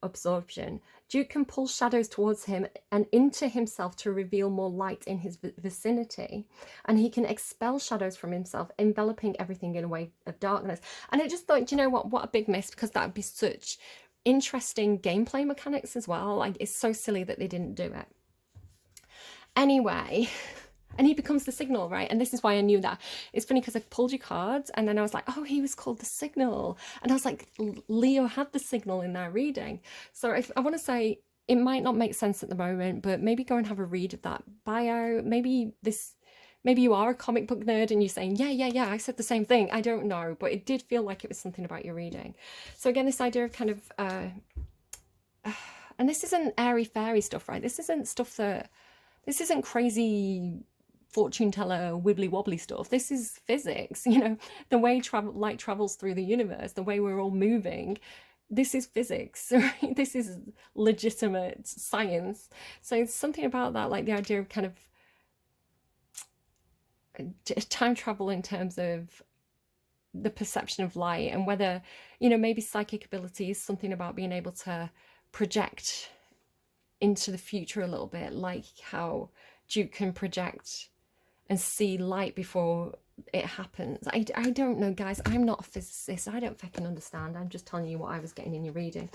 absorption. Duke can pull shadows towards him and into himself to reveal more light in his vicinity. And he can expel shadows from himself, enveloping everything in a way of darkness. And I just thought, do you know what a big miss, because that would be such interesting gameplay mechanics as well. Like, it's so silly that they didn't do it. Anyway, and he becomes the Signal, right? And this is why I knew that. It's funny because I pulled your cards and then I was like, oh, he was called the Signal. And I was like, Leo had the Signal in their reading. So I want to say, it might not make sense at the moment, but maybe go and have a read of that bio. Maybe you are a comic book nerd and you're saying, yeah, I said the same thing. I don't know, but it did feel like it was something about your reading. So again, this idea of kind of, and this isn't airy fairy stuff, right? This isn't crazy fortune teller wibbly wobbly stuff. This is physics, you know, the way light travels through the universe, the way we're all moving. This is physics, right? This is legitimate science. So it's something about that, like the idea of kind of time travel in terms of the perception of light, and whether, you know, maybe psychic ability is something about being able to project into the future a little bit, like how Duke can project and see light before it happens. I don't know, guys. I'm not a physicist. I don't fucking understand. I'm just telling you what I was getting in your reading.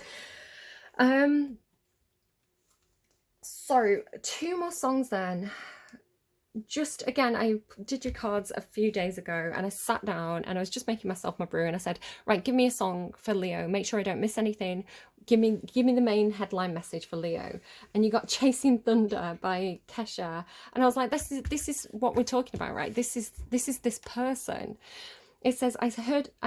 So 2 more songs then. Just again, I did your cards a few days ago and I sat down and I was just making myself my brew and I said, right, give me a song for Leo, make sure I don't miss anything, give me the main headline message for Leo. And you got Chasing Thunder by Kesha, and I was like, this is what we're talking about, right? This is this person. It says, I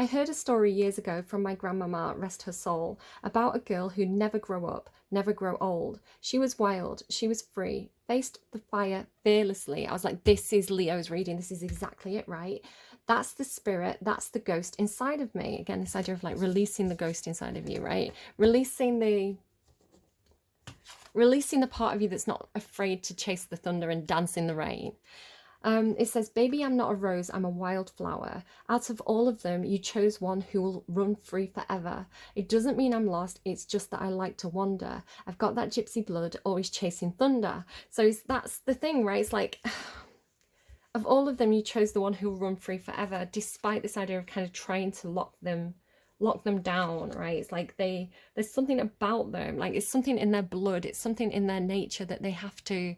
heard a story years ago from my grandmama, rest her soul, about a girl who never grew up, never grow old. She was wild, she was free, faced the fire fearlessly. I was like, this is Leo's reading. This is exactly it, right? That's the spirit, that's the ghost inside of me. Again, this idea of like releasing the ghost inside of you, right? Releasing the part of you that's not afraid to chase the thunder and dance in the rain. It says, baby, I'm not a rose, I'm a wildflower. Out of all of them, you chose one who will run free forever. It doesn't mean I'm lost, it's just that I like to wander. I've got that gypsy blood, always chasing thunder. So that's the thing, right? It's like, of all of them, you chose the one who will run free forever, despite this idea of kind of trying to lock them down, right? It's like there's something about them, like it's something in their blood, it's something in their nature that they have to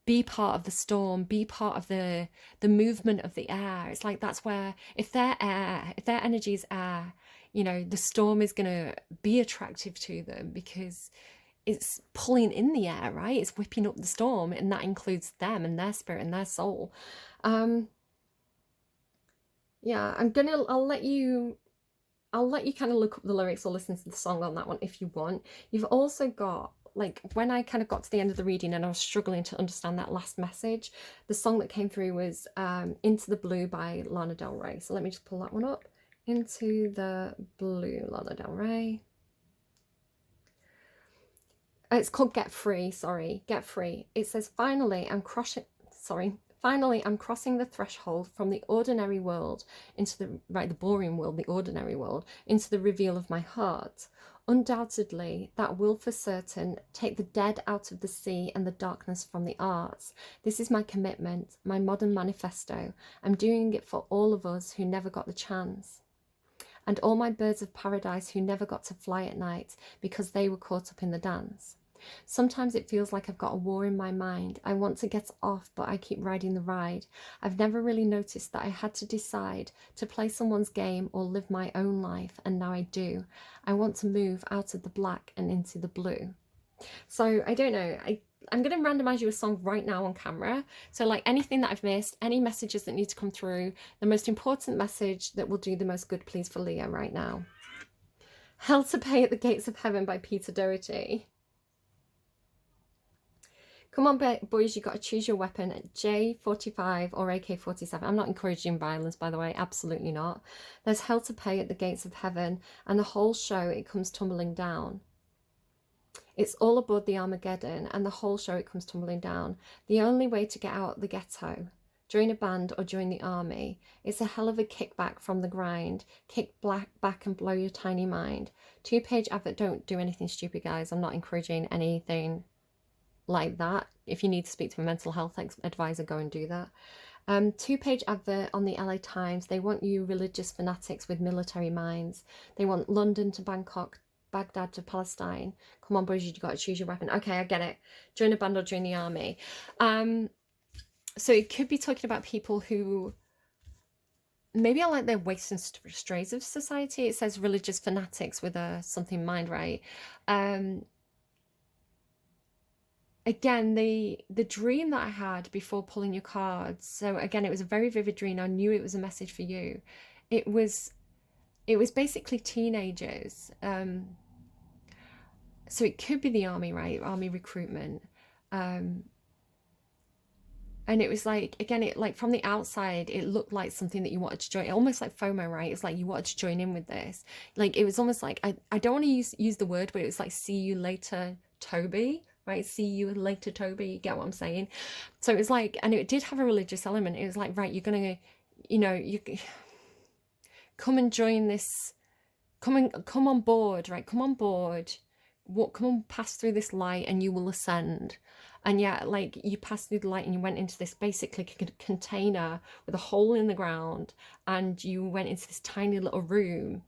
be part of the storm, be part of the movement of the air. It's like, that's where, if their energy is air, you know, the storm is going to be attractive to them because it's pulling in the air, right? It's whipping up the storm, and that includes them and their spirit and their soul. Yeah, I'll let you kind of look up the lyrics or listen to the song on that one if you want. You've also got, like, when I kind of got to the end of the reading and I was struggling to understand that last message, the song that came through was Into the Blue by Lana Del Rey. So let me just pull that one up. Into the Blue, Lana Del Rey. It's called Get Free, sorry, Get Free. It says, finally, I'm crossing the threshold from the ordinary world into the boring world, the ordinary world, into the reveal of my heart. Undoubtedly, that will for certain take the dead out of the sea and the darkness from the arts. This is my commitment, my modern manifesto. I'm doing it for all of us who never got the chance. And all my birds of paradise who never got to fly at night because they were caught up in the dance. Sometimes it feels like I've got a war in my mind. I want to get off, but I keep riding the ride. I've never really noticed that I had to decide to play someone's game or live my own life, and now I do. I want to move out of the black and into the blue. So I don't know. I'm going to randomize you a song right now on camera. So like anything that I've missed, any messages that need to come through, the most important message that will do the most good, please, for Leo right now. Hell to Pay at the Gates of Heaven by Peter Doherty. Come on, boys, you've got to choose your weapon at J45 or AK-47. I'm not encouraging violence, by the way, absolutely not. There's hell to pay at the gates of heaven, and the whole show, it comes tumbling down. It's all aboard the Armageddon, and the whole show, it comes tumbling down. The only way to get out the ghetto, join a band or join the army. It's a hell of a kickback from the grind. Kick back and blow your tiny mind. 2-page advert, don't do anything stupid, guys. I'm not encouraging anything like that. If you need to speak to a mental health advisor, go and do that. 2-page advert on the LA Times. They want you religious fanatics with military minds. They want London to Bangkok, Baghdad to Palestine. Come on, boys, you've got to choose your weapon. Okay, I get it. Join a band or join the army. So it could be talking about people who maybe are like the wastes and strays of society. It says religious fanatics with a something mind, right? Again, the dream that I had before pulling your cards, so again, it was a very vivid dream. I knew it was a message for you. It was basically teenagers. So it could be the army, right? Army recruitment. And it was like, again, it like from the outside, it looked like something that you wanted to join, almost like FOMO, right? It's like you wanted to join in with this. Like, it was almost like, I don't want to use the word, but it was like, see you later, Toby. Right, see you later, Toby. You get what I'm saying? So it was like, and it did have a religious element. It was like, right, you're gonna, you come and join this. Come on board, right? Come on board. Come on, pass through this light, and you will ascend. And yeah, like you passed through the light, and you went into this basically container with a hole in the ground, and you went into this tiny little room.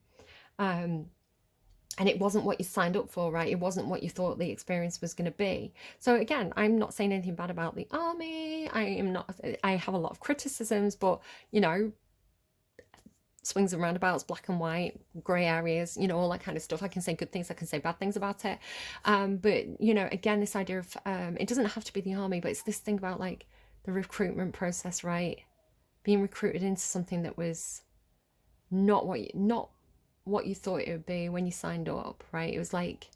And it wasn't what you signed up for, right? It wasn't what you thought the experience was going to be. So again, I'm not saying anything bad about the army. I have a lot of criticisms, but, swings and roundabouts, black and white, grey areas, all that kind of stuff. I can say good things, I can say bad things about it. But, again, this idea of, it doesn't have to be the army, but it's this thing about like the recruitment process, right? Being recruited into something that was not what you thought it would be when you signed up, right? It was like,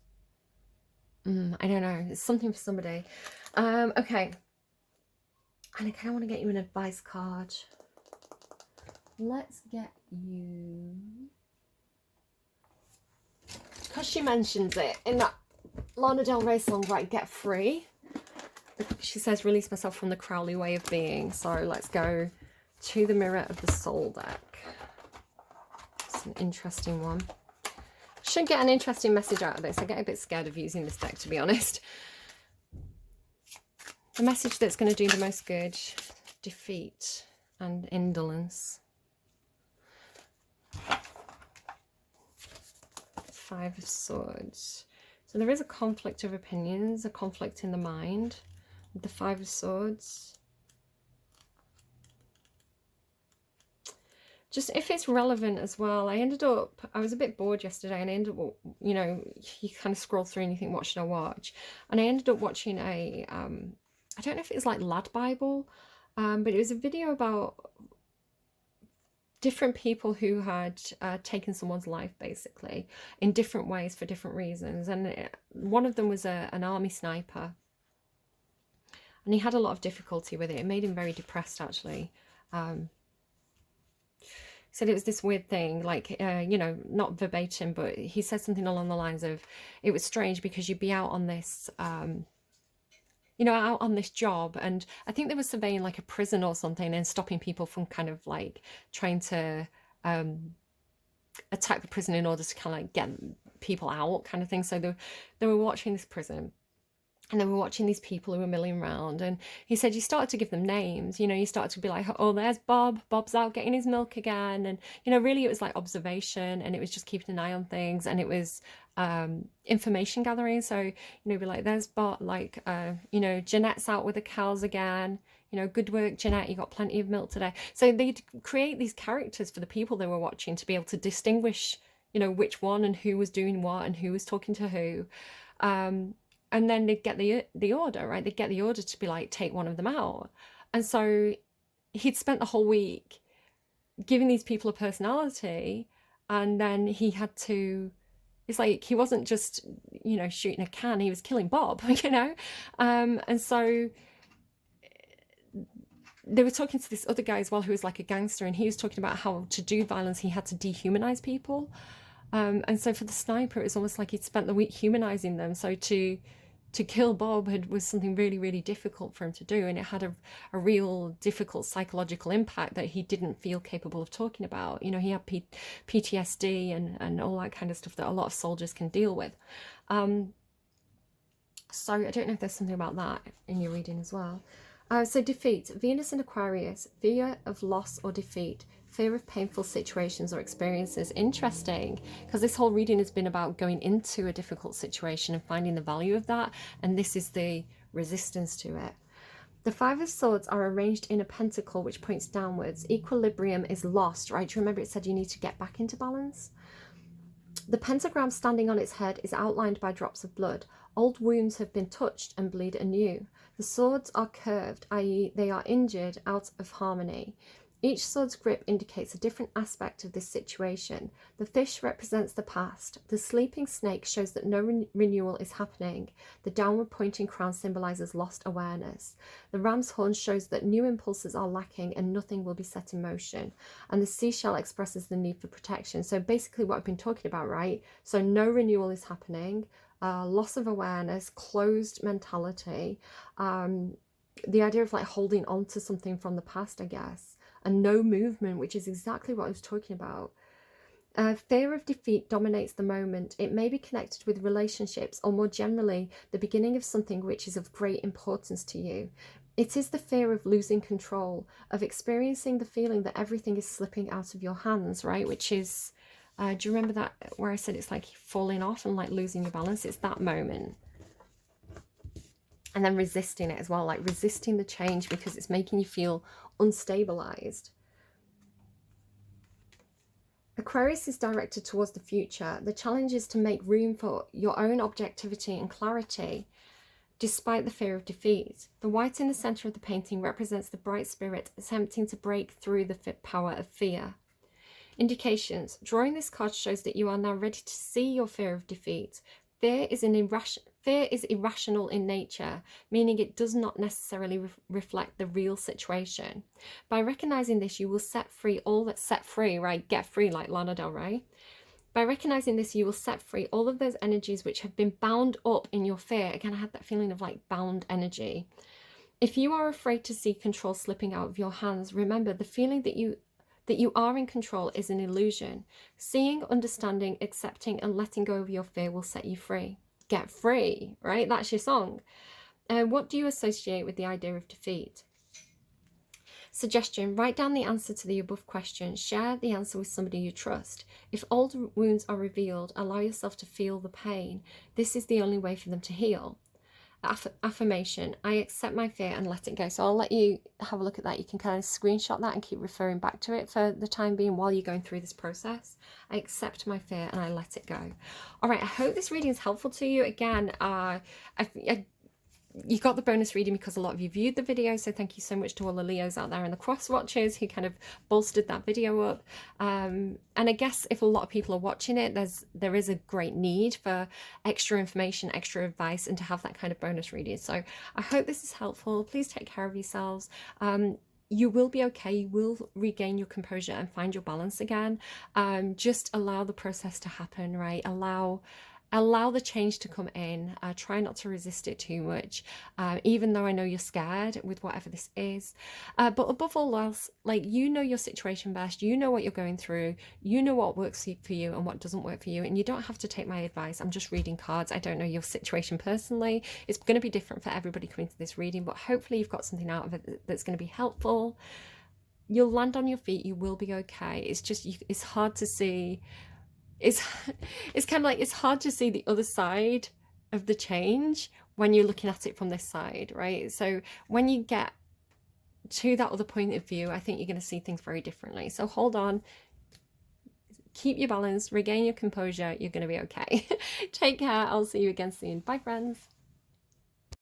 I don't know, it's something for somebody. Okay, and I kind of want to get you an advice card. Let's get you, because she mentions it in that Lana Del Rey song, right, Get Free. She says, release myself from the Crowley way of being. So let's go to the Mirror of the Soul deck. An interesting one. Should get an interesting message out of this. I get a bit scared of using this deck, to be honest. The message that's going to do the most good: defeat and indolence. 5 of Swords. So there is a conflict of opinions, a conflict in the mind with the 5 of Swords. just if it's relevant as well. I was a bit bored yesterday, and I ended up, you know, you kind of scroll through and you think, what should I watch? And I ended up watching a, I don't know if it's like Lad Bible, but it was a video about different people who had taken someone's life, basically, in different ways for different reasons. And one of them was an army sniper. And he had a lot of difficulty with it. It made him very depressed, actually. Said it was this weird thing, like, you know, not verbatim, but he said something along the lines of, it was strange because you'd be out on this, you know, out on this job, and I think they were surveying like a prison or something and stopping people from kind of like trying to attack the prison in order to kind of like get people out, kind of thing. So they were watching this prison. And then we're watching these people who were milling around, and he said you started to give them names, you know, you started to be like, oh, there's Bob, Bob's out getting his milk again. And, you know, really it was like observation, and it was just keeping an eye on things, and it was information gathering. So, you know, be like, there's Bob, like, you know, Jeanette's out with the cows again, you know, good work, Jeanette, you got plenty of milk today. So they'd create these characters for the people they were watching to be able to distinguish, you know, which one and who was doing what and who was talking to who. And then they'd get the order, right? They'd get the order to be like, take one of them out. And so he'd spent the whole week giving these people a personality, and then he had to, it's like he wasn't just, you know, shooting a can, he was killing Bob, you know? And so they were talking to this other guy as well who was like a gangster, and he was talking about how to do violence he had to dehumanize people. And so for the sniper, it was almost like he'd spent the week humanizing them. So to kill Bob was something really, really difficult for him to do. And it had a real difficult psychological impact that he didn't feel capable of talking about. You know, he had PTSD and all that kind of stuff that a lot of soldiers can deal with. So I don't know if there's something about that in your reading as well. So defeat, Venus and Aquarius, fear of loss or defeat, fear of painful situations or experiences. Interesting, because this whole reading has been about going into a difficult situation and finding the value of that, and this is the resistance to it. The Five of Swords are arranged in a pentacle which points downwards. Equilibrium is lost, right? Do you remember it said you need to get back into balance? The pentagram standing on its head is outlined by drops of blood. Old wounds have been touched and bleed anew. The swords are curved, i.e. they are injured, out of harmony. Each sword's grip indicates a different aspect of this situation. The fish represents the past. The sleeping snake shows that no renewal is happening. The downward pointing crown symbolizes lost awareness. The ram's horn shows that new impulses are lacking and nothing will be set in motion. And the seashell expresses the need for protection. So basically what I've been talking about, right? So no renewal is happening, loss of awareness, closed mentality, the idea of like holding on to something from the past, I guess. And no movement, which is exactly what I was talking about. Fear of defeat dominates the moment. It may be connected with relationships, or more generally, the beginning of something which is of great importance to you. It is the fear of losing control, of experiencing the feeling that everything is slipping out of your hands, right? Which is, do you remember that where I said it's like falling off and like losing your balance? It's that moment. And then resisting it as well, like resisting the change because it's making you feel unstabilized. Aquarius is directed towards the future. The challenge is to make room for your own objectivity and clarity, despite the fear of defeat. The white in the center of the painting represents the bright spirit attempting to break through the power of fear. Indications. Drawing this card shows that you are now ready to see your fear of defeat. Fear is irrational in nature, meaning it does not necessarily reflect the real situation. By recognizing this, you will set free all that set free, right? Get free, like Lana Del Rey. By recognizing this, you will set free all of those energies which have been bound up in your fear. Again, I had that feeling of like bound energy. If you are afraid to see control slipping out of your hands, remember the feeling that you are in control is an illusion. Seeing, understanding, accepting, and letting go of your fear will set you free. Get free, right? That's your song. What do you associate with the idea of defeat? Suggestion, write down the answer to the above question. Share the answer with somebody you trust. If old wounds are revealed, allow yourself to feel the pain. This is the only way for them to heal. affirmation: I accept my fear and let it go. So I'll let you have a look at that. You can kind of screenshot that and keep referring back to it for the time being while you're going through this process. I accept my fear and I let it go. All right, I hope this reading is helpful to you. Again, you got the bonus reading because a lot of you viewed the video, so thank you so much to all the Leos out there and the cross watchers who kind of bolstered that video up. And I guess if a lot of people are watching it, there is a great need for extra information, extra advice, and to have that kind of bonus reading. So I hope this is helpful. Please take care of yourselves. You will be okay. You will regain your composure and find your balance again. Just allow the process to happen, right? Allow the change to come in. Try not to resist it too much, even though I know you're scared with whatever this is. But above all else, like, you know your situation best. You know what you're going through. You know what works for you and what doesn't work for you. And you don't have to take my advice. I'm just reading cards. I don't know your situation personally. It's going to be different for everybody coming to this reading, but hopefully you've got something out of it that's going to be helpful. You'll land on your feet. You will be okay. It's just, it's hard to see. It's kind of like, it's hard to see the other side of the change when you're looking at it from this side, right? So when you get to that other point of view, I think you're going to see things very differently. So hold on, keep your balance, regain your composure. You're going to be okay. Take care. I'll see you again soon. Bye, friends.